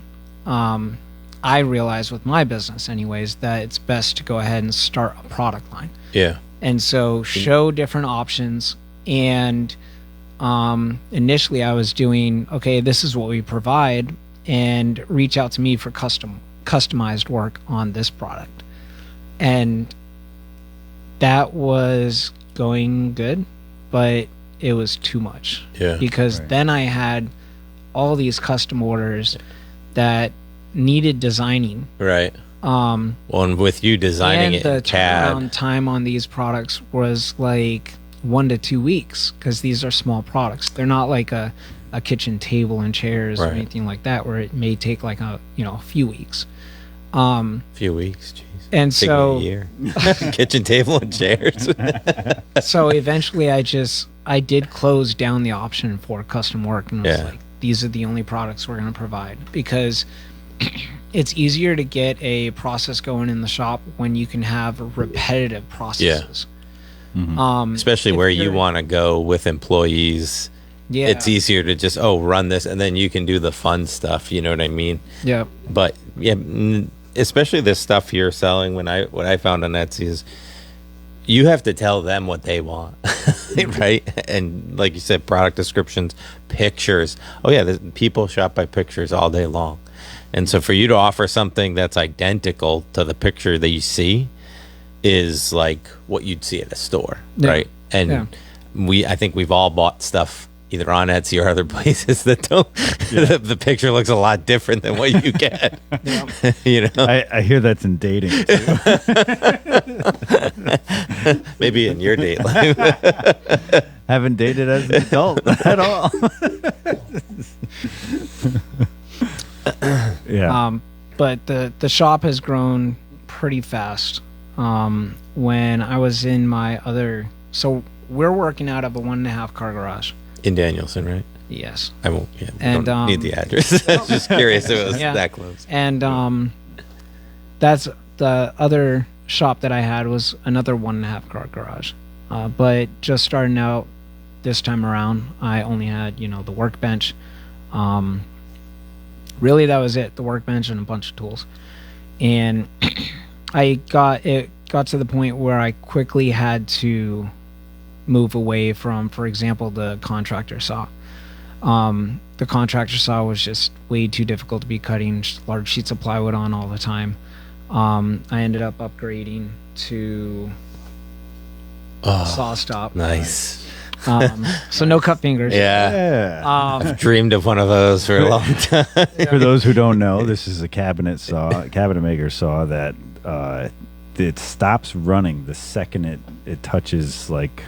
I realized with my business anyways that it's best to go ahead and start a product line. Yeah. And so show different options. And initially I was doing, okay, this is what we provide, and reach out to me for customized work on this product. And that was going good, but it was too much. Yeah. Because then I had all these custom orders that needed designing. Right. Well, and with you designing and it the in CAD, turnaround time on these products was like 1 to 2 weeks, because these are small products. They're not like a kitchen table and chairs or anything like that, where it may take like a few weeks. Few weeks, jeez. And Take so me a year. Kitchen table and chairs. so eventually I did close down the option for custom work, and I was like, these are the only products we're going to provide, because it's easier to get a process going in the shop when you can have repetitive processes. Especially if where you you're- want to go with employees. Yeah. It's easier to just run this, and then you can do the fun stuff. You know what I mean? Yeah. But yeah, especially this stuff you're selling. What I found on Etsy is you have to tell them what they want, right? And like you said, product descriptions, pictures. Oh yeah, people shop by pictures all day long, and so for you to offer something that's identical to the picture that you see is like what you'd see at a store, right? And I think we've all bought stuff either on Etsy or other places that don't. The picture looks a lot different than what you get. You know, I hear that's in dating too. maybe in your date life. Haven't dated as an adult at all. Yeah. But the shop has grown pretty fast. When I was in my other, so we're working out of a 1.5 car garage. In Danielson, right? Yes. I won't. Yeah, we And, don't need the address. I was just curious if it was Yeah. that close. And that's the other shop that I had, was another 1.5 car garage. But just starting out this time around, I only had, the workbench. Really, that was it. The workbench and a bunch of tools. And it got to the point where I quickly had to move away from, for example, the contractor saw. The contractor saw was just way too difficult to be cutting large sheets of plywood on all the time. I ended up upgrading to saw stop. Nice. So no cut fingers. Yeah. Yeah. I've dreamed of one of those for a long time. For those who don't know, this is a cabinet maker saw that it stops running the second it touches like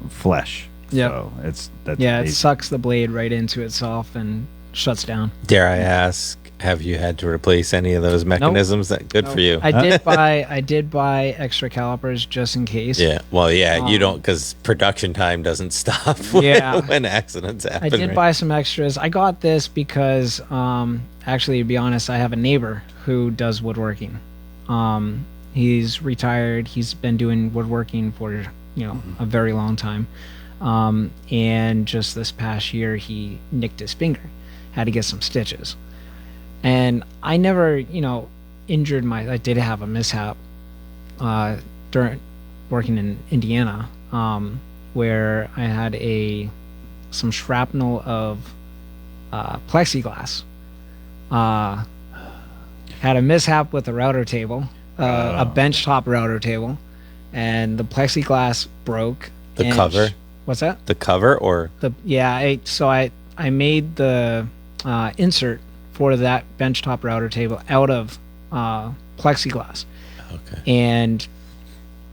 flesh. Yep. So that's It amazing. sucks the blade right into itself and shuts down. Dare I ask, have you had to replace any of those mechanisms? That good for you. I did buy extra calipers just in case. Yeah. Well, yeah, you Um, don't, because production time doesn't stop when, Yeah. when accidents happen. I did right? buy some extras. I got this because, actually, to be honest, I have a neighbor who does woodworking. He's retired. He's been doing woodworking for, a very long time. And just this past year, he nicked his finger, had to get some stitches. And I never, injured I did have a mishap, during working in Indiana, where I had some shrapnel of plexiglass. Had a mishap with a router table, a benchtop router table, and the plexiglass broke. The and cover? What's that? The cover or? I made the insert for that benchtop router table out of plexiglass. Okay. And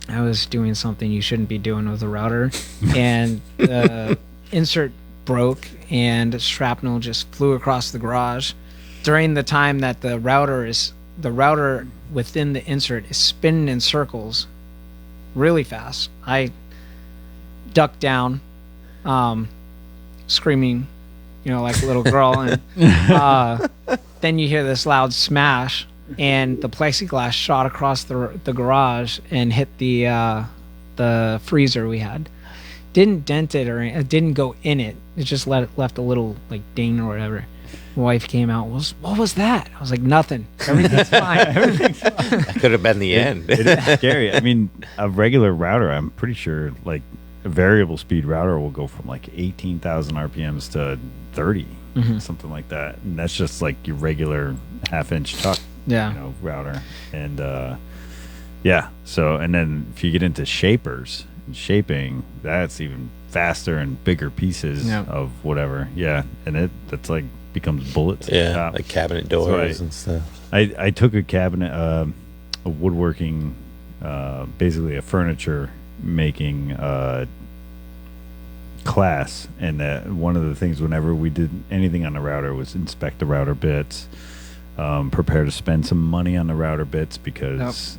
I was doing something you shouldn't be doing with a router, and the insert broke, and shrapnel just flew across the garage during the time that the router within the insert is spinning in circles really fast. I ducked down, screaming, like a little girl, and then you hear this loud smash, and the plexiglass shot across the garage and hit the freezer we had. Didn't dent it or it didn't go in it. It just left a little like ding or whatever. My wife came out. What was that? I was like, nothing. Everything's fine. Everything's fine. That could have been the end. It is scary. I mean, a regular router, I'm pretty sure, like a variable speed router will go from like 18,000 RPMs to 30, something like that. And that's just like your regular half-inch tuck, router. And yeah, so and then if you get into shapers and shaping, that's even faster and bigger pieces of whatever. Yeah, and that's like becomes bullets. at the Yeah, top. like cabinet doors So and stuff. I took a cabinet, a woodworking, basically a furniture making class, and one of the things whenever we did anything on the router was inspect the router bits, prepare to spend some money on the router bits because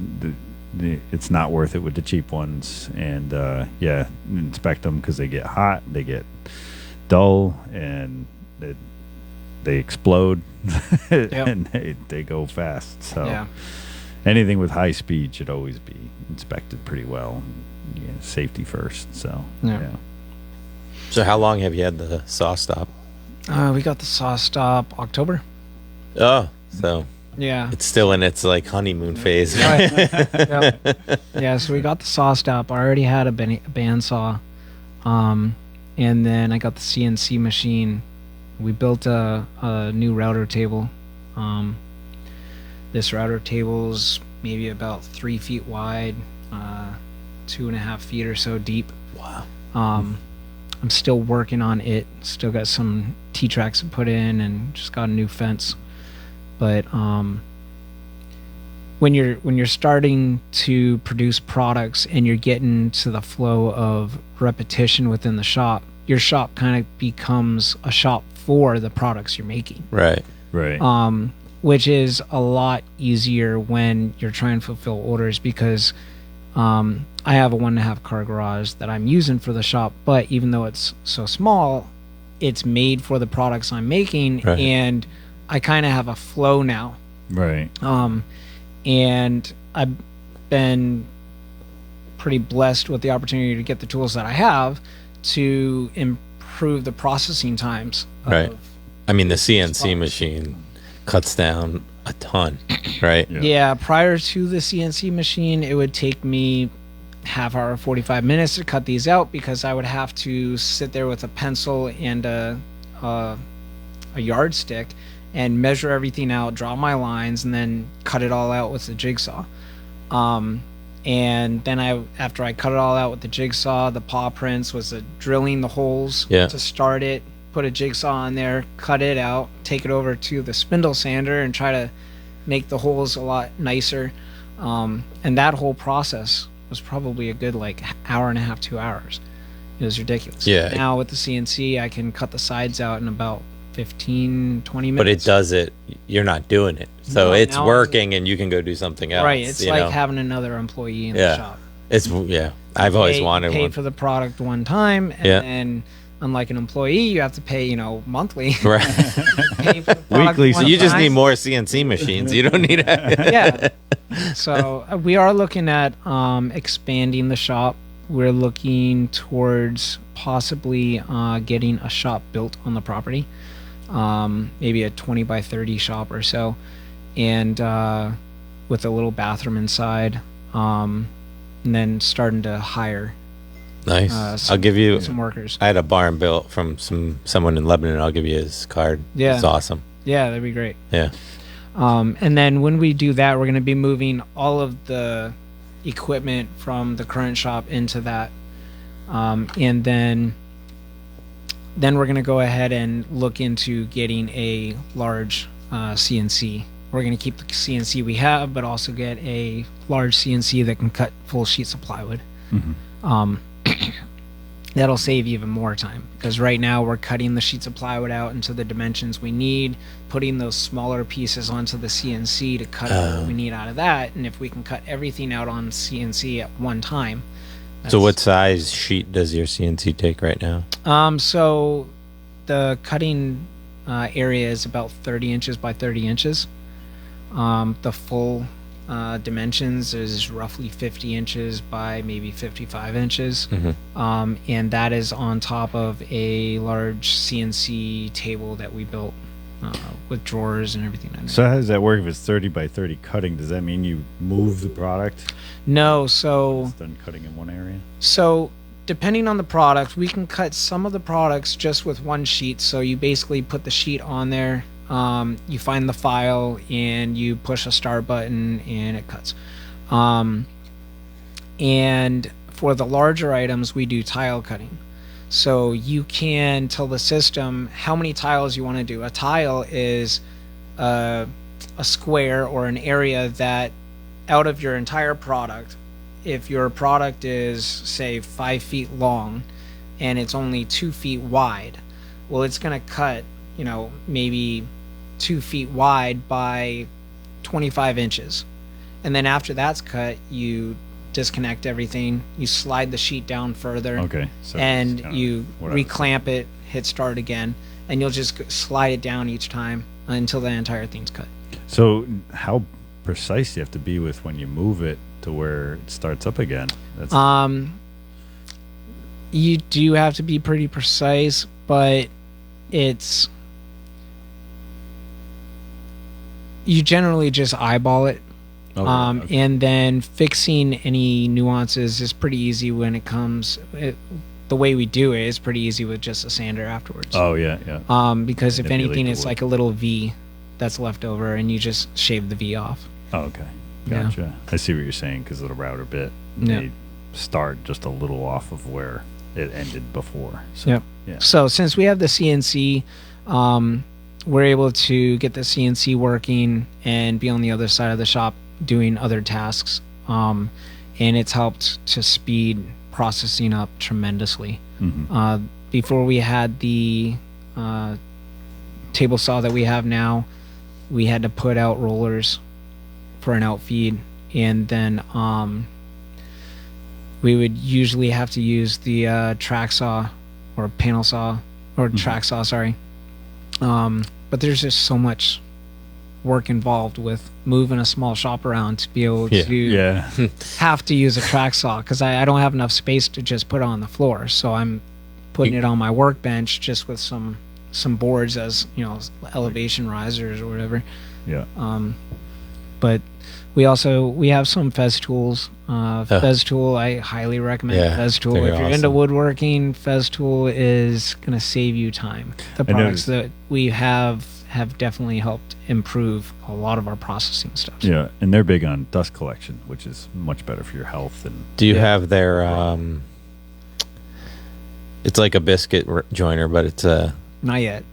it's not worth it with the cheap ones, and inspect them because they get hot, they get dull, and they explode Yep. and they go fast. So Yeah. anything with high speed should always be inspected pretty well. Yeah, safety first. So Yeah. yeah. So how long have you had the saw stop? We got the saw stop October. Oh, so Yeah. it's still in its like honeymoon phase. Right. Yep. Yeah, so we got the saw stop. I already had a bandsaw. And then I got the CNC machine. We built a new router table. This router table's maybe about 3 feet wide, 2.5 feet or so deep. Wow. I'm still working on it. Still got some T-tracks to put in, and just got a new fence. But when you're starting to produce products and you're getting to the flow of repetition within the shop, your shop kind of becomes a shop for the products you're making. Right. Right. Which is a lot easier when you're trying to fulfill orders, because I have a 1.5 car garage that I'm using for the shop, but even though it's so small, it's made for the products I'm making, Right. and I kind of have a flow now. Right. And I've been pretty blessed with the opportunity to get the tools that I have to improve the processing times. Right. I mean, the CNC machine cuts down a ton, right? Yeah, prior to the CNC machine, it would take me half hour, 45 minutes to cut these out, because I would have to sit there with a pencil and a yardstick and measure everything out, draw my lines, and then cut it all out with the jigsaw. And then after I cut it all out with the jigsaw, the paw prints was drilling the holes to start it, put a jigsaw on there, cut it out, take it over to the spindle sander and try to make the holes a lot nicer. And that whole process was probably a good hour and a half, 2 hours. It was ridiculous. Yeah. Now with the CNC, I can cut the sides out in about 15, 20 minutes. But it does it. You're not doing it. So No, it's now working and you can go do something else. Right. It's you like know? having another employee in Yeah. the shop. I've always wanted pay one. for the product one time, and then unlike an employee, you have to pay, monthly. Right. Pay for the product Weekly. one So you just time. need more CNC machines. You don't need Yeah. So we are looking at expanding the shop. We're looking towards possibly getting a shop built on the property, maybe a 20 by 30 shop or so, and with a little bathroom inside, and then starting to hire Nice. I'll give you. some workers. I had a barn built from someone in Lebanon. I'll give you his card. Yeah. It's awesome. Yeah, that'd be great. Yeah. And then when we do that, we're going to be moving all of the equipment from the current shop into that. And then we're going to go ahead and look into getting a large CNC. We're going to keep the CNC we have, but also get a large CNC that can cut full sheets of plywood. Mm-hmm. That'll save even more time, because right now we're cutting the sheets of plywood out into the dimensions we need, putting those smaller pieces onto the CNC to cut out what we need out of that. And if we can cut everything out on CNC at one time. So what size sheet does your CNC take right now? So the cutting area is about 30 inches by 30 inches. The full dimensions is roughly 50 inches by maybe 55 inches. Mm-hmm. And that is on top of a large CNC table that we built with drawers and everything in there. So how does that work if it's 30 by 30 cutting? Does that mean you move the product? No, so It's done cutting in one area? So depending on the product, we can cut some of the products just with one sheet. So you basically put the sheet on there, you find the file, and you push a start button, and it cuts. And for the larger items, we do tile cutting. So you can tell the system how many tiles you want to do. A tile is a square or an area that out of your entire product, if your product is, say, 5 feet long and it's only 2 feet wide, well, it's going to cut, maybe 2 feet wide by 25 inches. And then after that's cut, you disconnect everything, you slide the sheet down further, Okay. So and it's kinda you what I was reclamp it, hit start again, and you'll just slide it down each time until the entire thing's cut. So how precise do you have to be with when you move it to where it starts up again? That's You do have to be pretty precise, but you generally just eyeball it. okay. And then fixing any nuances is pretty easy when it comes. The way we do it is pretty easy with just a sander afterwards. Oh yeah. Because if Manipulate anything, the it's wood. like a little V that's left over, and you just shave the V off. Oh, okay. Yeah. Gotcha. I see what you're saying because of the router bit. Yeah. They start just a little off of where it ended before. So, Yep. Yeah. So since we have the CNC, we're able to get the CNC working and be on the other side of the shop doing other tasks. And it's helped to speed processing up tremendously. Mhm. Before we had the table saw that we have now, we had to put out rollers for an outfeed, and then we would usually have to use the track saw or panel saw or track saw, sorry. But there's just so much work involved with moving a small shop around to be able to Yeah. have to use a track saw, because I don't have enough space to just put it on the floor. So I'm putting it on my workbench just with some boards as, elevation risers or whatever. Yeah. But we have some Fez tools. Fez tool, I highly recommend Fez tool. they're If you're into awesome. woodworking, Fez tool is going to save you time. The products that we have definitely helped improve a lot of our processing stuff. Yeah. And they're big on dust collection, which is much better for your health. And Do you have their? It's like a biscuit joiner, but it's Not yet.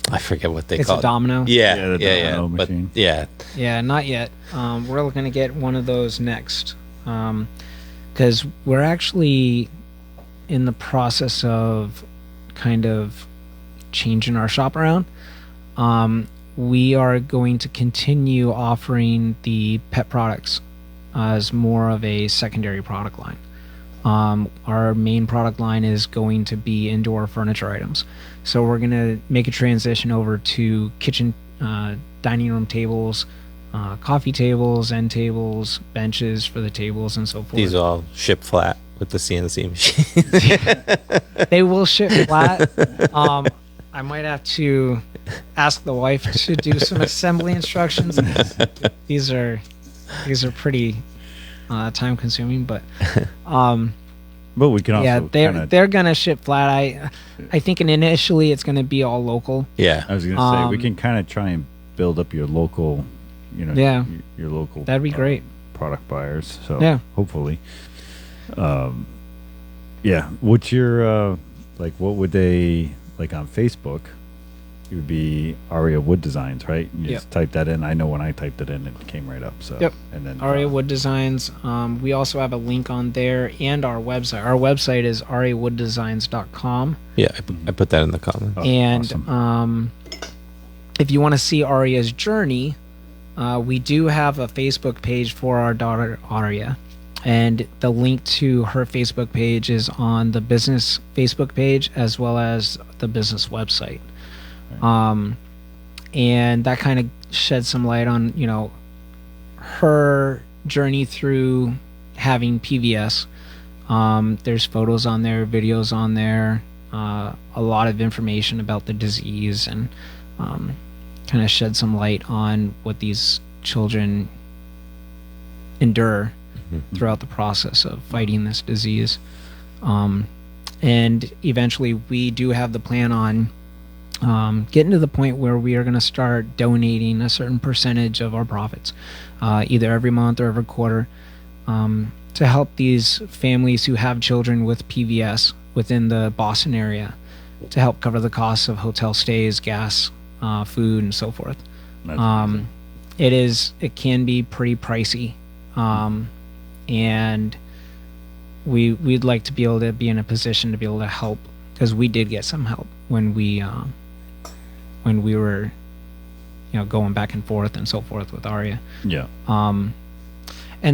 I forget what they It's call a domino. it. Yeah, Yeah, the yeah, domino But machine. yeah, Yeah, not yet. We're looking to get one of those next, because we're actually in the process of kind of changing our shop around. We are going to continue offering the pet products as more of a secondary product line. Our main product line is going to be indoor furniture items. So we're going to make a transition over to kitchen, dining room tables, coffee tables, end tables, benches for the tables, and so forth. these all ship flat with the CNC machine. They will ship flat. I might have to ask the wife to do some assembly instructions. These are pretty time consuming, but but we can also yeah, they're gonna ship flat. I think initially it's gonna be all local. Yeah, I was going to say we can kind of try and build up your local, Yeah. your local. That'd be great. Product buyers. So Yeah. hopefully, yeah. What's your what would they like on Facebook? It would be Aria Wood Designs, right? You just type that in. I know when I typed it in, it came right up. So Yep. And then Aria Wood Designs. We also have a link on there and our website. Our website is ariawooddesigns.com. yeah. I put that in the comments. Oh, And awesome. if you want to see Aria's journey, we do have a Facebook page for our daughter Aria, and the link to her Facebook page is on the business Facebook page as well as the business website. And that kind of sheds some light on her journey through having PVS. There's photos on there, videos on there, a lot of information about the disease, and kind of shed some light on what these children endure throughout the process of fighting this disease. And eventually we do have the plan on getting to the point where we are going to start donating a certain percentage of our profits, either every month or every quarter, to help these families who have children with PVS within the Boston area, to help cover the costs of hotel stays, gas, food, and so forth. That's amazing. It can be pretty pricey, and we'd like to be able to be in a position to be able to help, because we did get some help when we were going back and forth and so forth with Aria. Yeah. And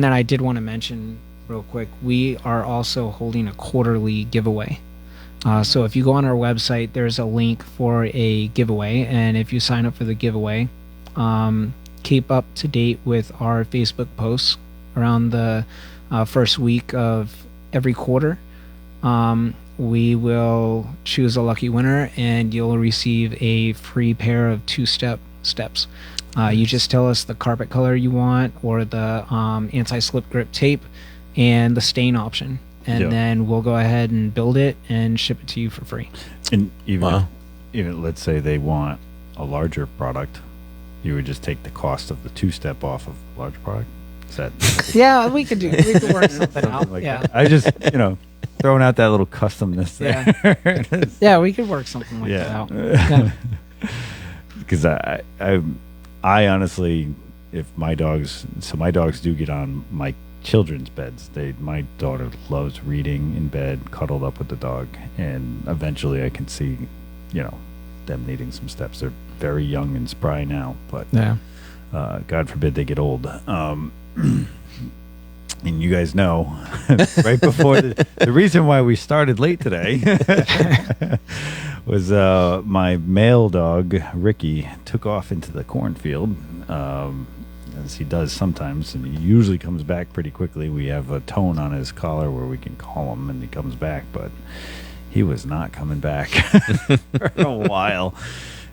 then I did want to mention real quick, we are also holding a quarterly giveaway. So if you go on our website, there's a link for a giveaway, and if you sign up for the giveaway, keep up to date with our Facebook posts around the first week of every quarter. We will choose a lucky winner, and you'll receive a free pair of steps. You just tell us the carpet color you want, or the anti-slip grip tape, and the stain option, and then we'll go ahead and build it and ship it to you for free. And even let's say they want a larger product, you would just take the cost of the 2-step off of a large product. Is that? Yeah, we could work something out. Like Yeah. that. I just throwing out that little customness there. Yeah, we could work something like that out. Yeah. Because I honestly, if my dogs do get on my children's beds. My daughter loves reading in bed, cuddled up with the dog, and eventually I can see, them needing some steps. They're very young and spry now, but God forbid they get old. And you guys know, right before the reason why we started late today was my male dog, Ricky, took off into the cornfield, as he does sometimes, and he usually comes back pretty quickly. We have a tone on his collar where we can call him, and he comes back, but he was not coming back for a while.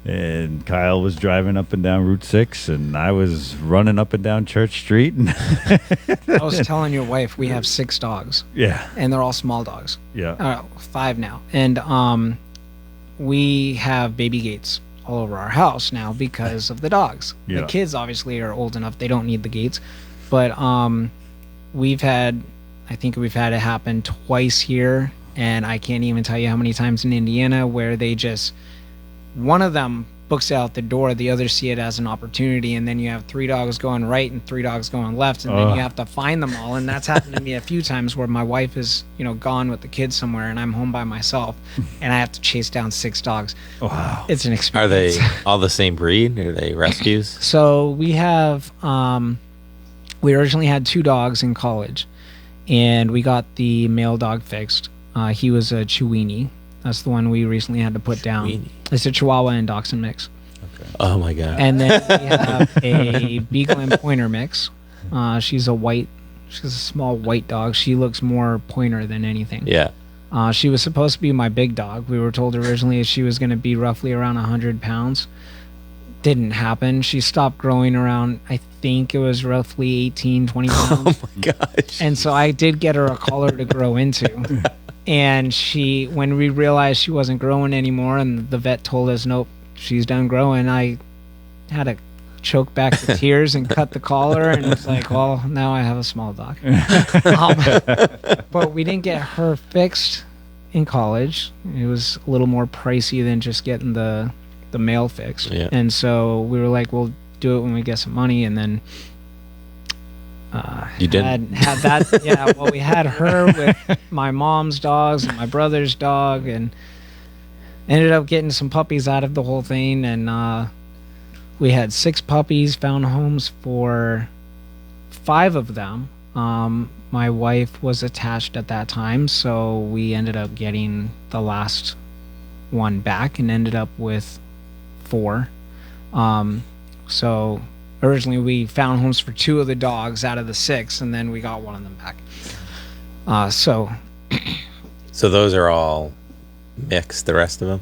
And Kyle was driving up and down Route 6, and I was running up and down Church Street. And I was telling your wife we have 6 dogs. Yeah. And they're all small dogs. Yeah. 5 now. And we have baby gates all over our house now because of the dogs. Yeah. The kids obviously are old enough. They don't need the gates. But I think we've had it happen twice here, and I can't even tell you how many times in Indiana where they just... one of them books out the door, the others see it as an opportunity, and then you have 3 dogs going right and 3 dogs going left, and then you have to find them all. And that's happened to me a few times where my wife is, gone with the kids somewhere, and I'm home by myself, and I have to chase down 6 dogs. Wow. It's an Are experience. they all the same breed? Are they rescues? So we have, we originally had 2 dogs in college, and we got the male dog fixed. He was a Chiweenie. That's the one we recently had to put down. Chiweenie. It's a Chihuahua and Dachshund mix. Okay. Oh my god! And then we have a Beagle and Pointer mix. She's a small white dog. She looks more pointer than anything. Yeah. She was supposed to be my big dog. We were told originally she was going to be roughly around 100 pounds. Didn't happen. She stopped growing around, I think it was roughly 18, 20 pounds. Oh my gosh! And so I did get her a collar to grow into. And when we realized she wasn't growing anymore, and the vet told us, nope, she's done growing, I had to choke back the tears and cut the collar, and it's like, well, now I have a small dog. But we didn't get her fixed in college. It was a little more pricey than just getting the male fixed. Yeah. And so we were like, we'll do it when we get some money, and then you didn't had that. Yeah, well, we had her with my mom's dogs and my brother's dog, and ended up getting some puppies out of the whole thing. And we had 6 puppies, found homes for 5 of them. My wife was attached at that time, so we ended up getting the last one back and ended up with 4. So originally we found homes for 2 of the dogs out of the 6, and then we got one of them back. So those are all mixed, the rest of them?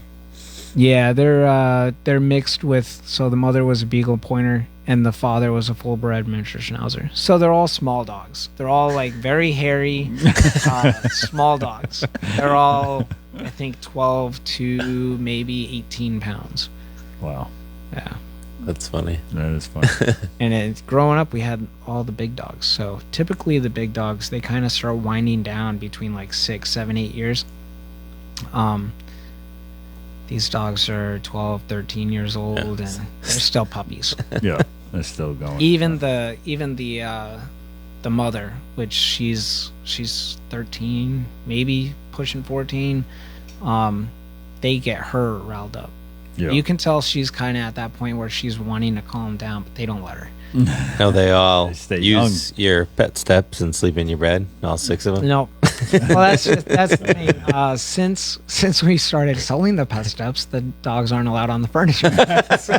yeah, they're mixed with, so the mother was a Beagle Pointer and the father was a full-bred miniature Schnauzer. So they're all small dogs. They're all like very hairy, small dogs. They're all, I think, 12 to maybe 18 pounds. Wow. Yeah. That's funny. That is funny. And growing up, we had all the big dogs. So typically the big dogs, they kind of start winding down between like 6, 7, 8 years. These dogs are 12, 13 years old, and they're still puppies. Yeah, they're still going. Even the mother, which she's 13, maybe pushing 14, they get her riled up. Yeah. You can tell she's kind of at that point where she's wanting to calm down, but they don't let her. No, they all They stay use your pet steps and sleep in your bed, all 6 of them? No, Well, that's the thing. Since we started selling the pet steps, the dogs aren't allowed on the furniture. So,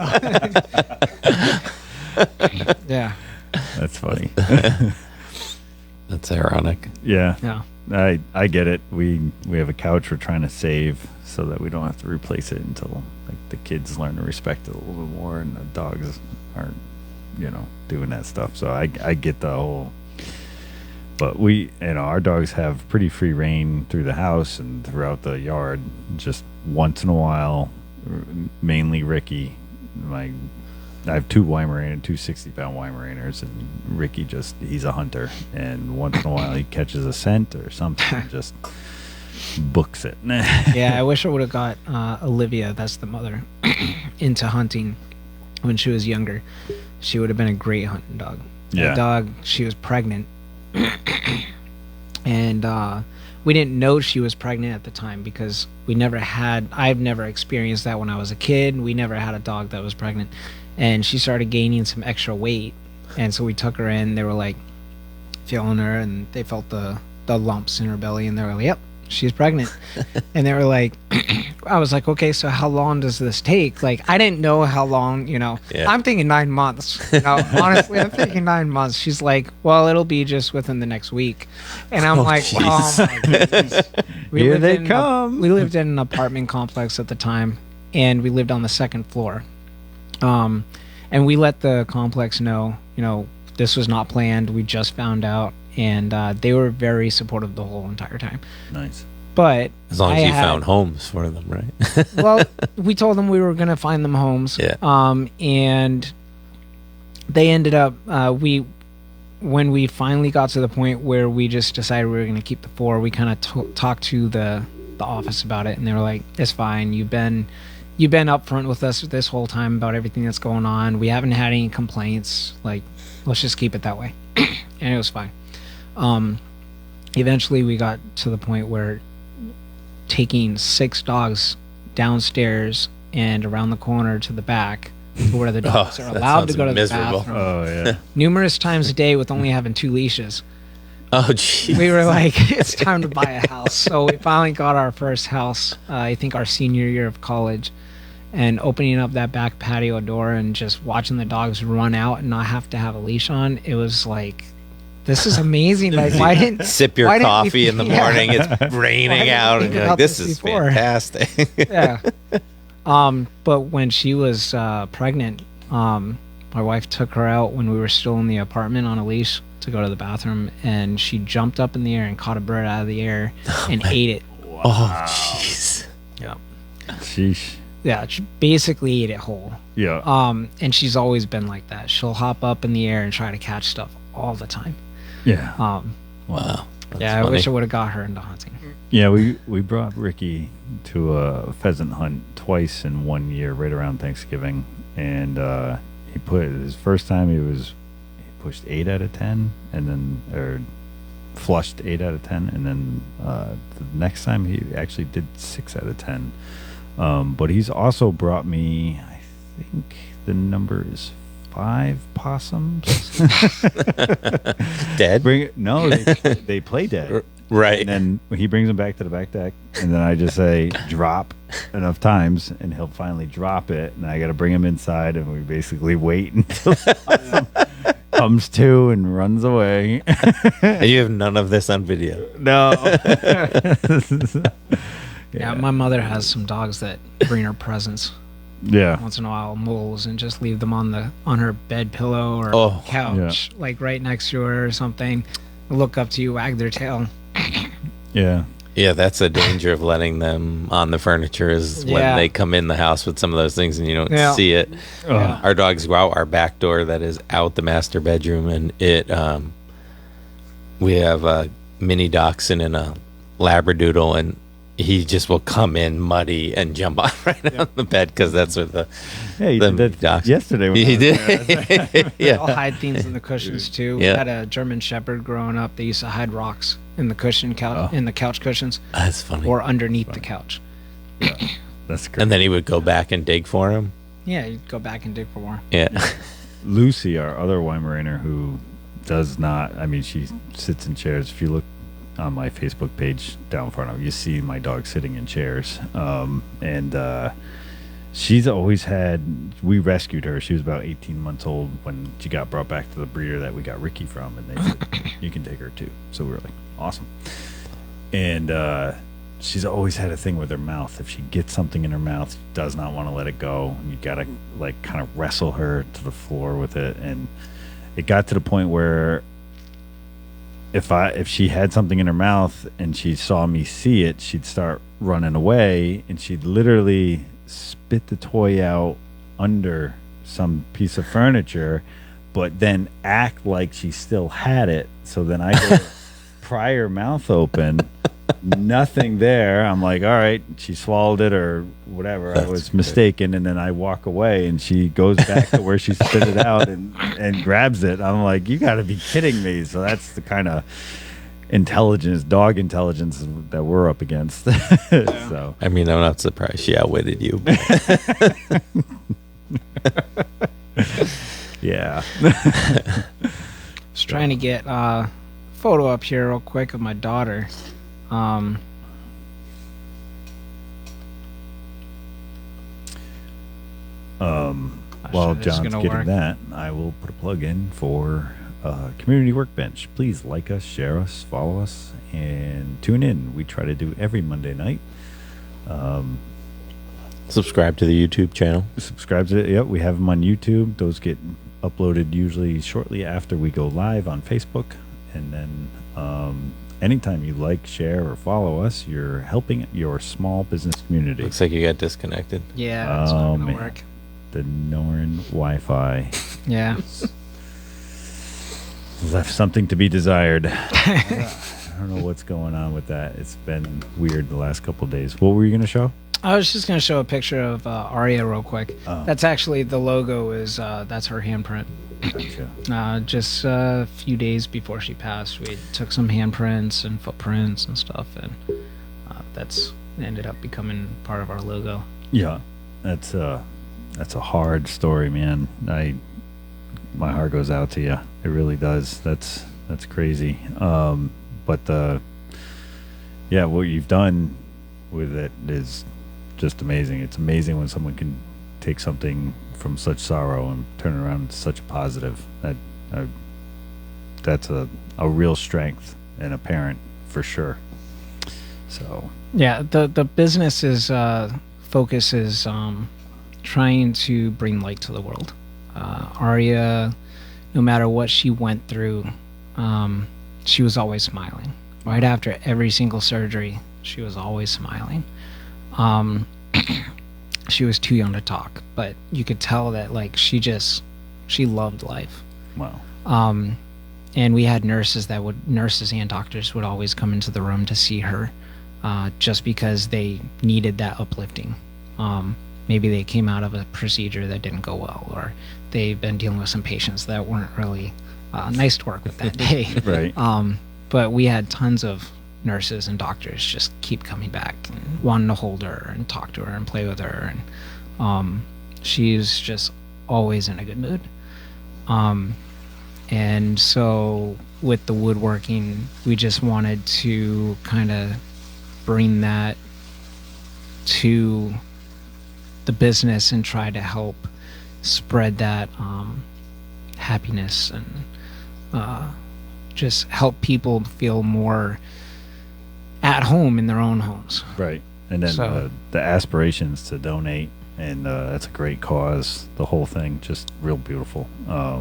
yeah, That's funny. That's ironic. Yeah. yeah. I get it. We have a couch we're trying to save so that we don't have to replace it until like the kids learn to respect it a little bit more and the dogs aren't, doing that stuff. So I get the whole. But our dogs have pretty free reign through the house and throughout the yard. Just once in a while, mainly Ricky. I have two Weimaraner, two 60-pound Weimaraners, and Ricky he's a hunter. And once in a while he catches a scent or something and just books it. Yeah, I wish I would have got Olivia, that's the mother, into hunting when she was younger. She would have been a great hunting dog. Yeah. That dog, she was pregnant. And we didn't know she was pregnant at the time because I've never experienced that when I was a kid. We never had a dog that was pregnant. And she started gaining some extra weight. And so we took her in. They were like feeling her and they felt the lumps in her belly. And they were like, yep, she's pregnant. And they were like, I was like, okay, so how long does this take? Like, I didn't know how long, Yeah. I'm thinking 9 months. Honestly, I'm thinking 9 months. She's like, well, it'll be just within the next week. And I'm like, jeez. oh my goodness. Here they come. We lived in an apartment complex at the time, and we lived on the second floor. And we let the complex know, this was not planned. We just found out. And they were very supportive the whole entire time. Nice. But As long as you found homes for them, right? well, we told them we were going to find them homes. Yeah. And they ended up, when we finally got to the point where we just decided we were going to keep the 4, we kind of talked to the office about it, and they were like, it's fine. You've been upfront with us this whole time about everything that's going on. We haven't had any complaints. Like, let's just keep it that way. And it was fine. Eventually we got to the point where taking 6 dogs downstairs and around the corner to the back where the dogs are allowed to go to miserable. the bathroom Oh, yeah. numerous times a day with only having 2 leashes. Oh, geez. We were like, it's time to buy a house. So we finally got our first house, I think our senior year of college, and opening up that back patio door and just watching the dogs run out and not have to have a leash on. It was like, this is amazing. Like, why didn't Sip your why didn't we coffee in the think- yeah. morning. It's raining out, and think you're about like, this this is before?" fantastic. Yeah. But when she was pregnant, my wife took her out when we were still in the apartment on a leash to go to the bathroom, and she jumped up in the air and caught a bird out of the air and ate it. Oh, jeez. Yeah. Sheesh. Yeah, she basically ate it whole. Yeah. And she's always been like that. She'll hop up in the air and try to catch stuff all the time. Yeah. Wow. That's Yeah, I funny. wish I would have got her into hunting. Yeah, we brought Ricky to a pheasant hunt twice in 1 year, right around Thanksgiving, and he put his first time he pushed 8 out of 10, and then flushed 8 out of 10, and then the next time he actually did 6 out of 10. But he's also brought me, I think the number is 5 possums. Dead? No, they play dead. Right. And then he brings them back to the back deck, and then I just say drop enough times, and he'll finally drop it, and I got to bring him inside, and we basically wait until someone comes to and runs away. And you have none of this on video. No. Yeah, my mother has some dogs that bring her presents Yeah. once in a while, moles, and just leave them on her bed pillow or Oh, couch, like right next to her or something. Look up to you, wag their tail. Yeah. Yeah, that's a danger of letting them on the furniture is when Yeah. they come in the house with some of those things and you don't Yeah. see it. Yeah. Our dogs go out our back door that is out the master bedroom, and we have mini dachshund and a labradoodle, and he just will come in muddy and jump on right on the bed because that's what the Hey, you the did that dachshund- yesterday. When I he was there. did. They'll Yeah. hide things in the cushions too. Yeah. We had a German Shepherd growing up. They used to hide rocks in the in the couch cushions That's funny. or underneath the couch. That's great. And then he would go back and dig for him. Yeah, you'd go back and dig for more. Yeah. Lucy, our other Weimaraner, who does not, I mean, she sits in chairs. If you look on my Facebook page down front of you see my dog sitting in chairs. And she's always had, we rescued her. She was about 18 months old when she got brought back to the breeder that we got Ricky from. And they said, you can take her too. So we were like, awesome. And she's always had a thing with her mouth. If she gets something in her mouth, she does not want to let it go. And you got to like kind of wrestle her to the floor with it. And it got to the point where if she had something in her mouth and she saw me see it, she'd start running away, and she'd literally spit the toy out under some piece of furniture, but then act like she still had it. So then I go pry her mouth open, nothing there. I'm like, all right, she swallowed it or whatever. I was mistaken. And then I walk away, and she goes back to where she spit it out and grabs it. I'm like, you got to be kidding me. So that's the kind of dog intelligence that we're up against. So I mean, I'm not surprised she outwitted you. Yeah. Just trying to get a photo up here real quick of my daughter. While John's getting that, I will put a plug in for Community Workbench. Please like us, share us, follow us, and tune in. We try to do every Monday night. Subscribe to the YouTube channel. Subscribe to it. Yep, we have them on YouTube. Those get uploaded usually shortly after we go live on Facebook. And then anytime you like, share, or follow us, you're helping your small business community. Looks like you got disconnected. Yeah, it's not gonna work. The Norn Wi-Fi Yeah. left something to be desired. I don't know what's going on with that. It's been weird the last couple of days. What were you going to show? I was just going to show a picture of Aria real quick. Oh. That's actually, the logo is, that's her handprint. Gotcha. Just a few days before she passed, we took some handprints and footprints and stuff, and that's ended up becoming part of our logo. Yeah, that's a hard story, man. My heart goes out to you. It really does. That's crazy. But what you've done with it is just amazing. It's amazing when someone can take something from such sorrow and turn it around into such a positive. That's a real strength in a parent for sure. So yeah, the business is focus is trying to bring light to the world. Aria, no matter what she went through, she was always smiling. Right after every single surgery, she was always smiling. She was too young to talk, but you could tell that like she loved life. wow. And we had nurses and doctors would always come into the room to see her, just because they needed that uplifting. Maybe they came out of a procedure that didn't go well, or they've been dealing with some patients that weren't really nice to work with that day. Right. But we had tons of nurses and doctors just keep coming back and wanting to hold her and talk to her and play with her. And she's just always in a good mood. And so with the woodworking, we just wanted to kind of bring that to the business and try to help spread that happiness and just help people feel more at home in their own homes. Right. And then the aspirations to donate, and that's a great cause. The whole thing, just real beautiful. I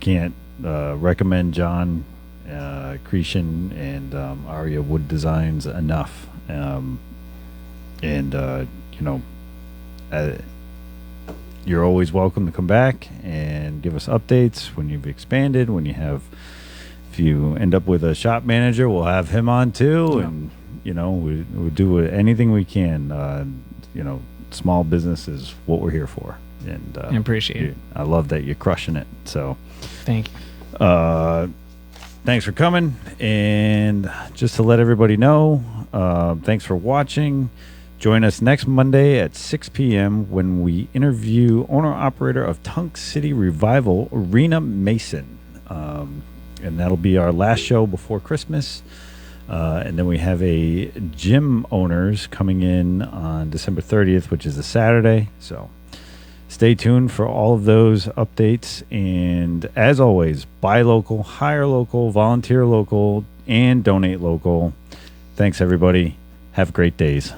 can't recommend John Chretien and Aria Wood Designs enough. You're always welcome to come back and give us updates when you've expanded, if you end up with a shop manager, we'll have him on too. Yeah. And, we'll do anything we can. Small business is what we're here for. And I appreciate it. I love that you're crushing it. So thank you. Thanks for coming. And just to let everybody know, thanks for watching. Join us next Monday at 6 p.m. when we interview owner-operator of Tunk City Revival, Rena Mason. and that'll be our last show before Christmas. And then we have a gym owners coming in on December 30th, which is a Saturday. So stay tuned for all of those updates. And as always, buy local, hire local, volunteer local, and donate local. Thanks, everybody. Have great days.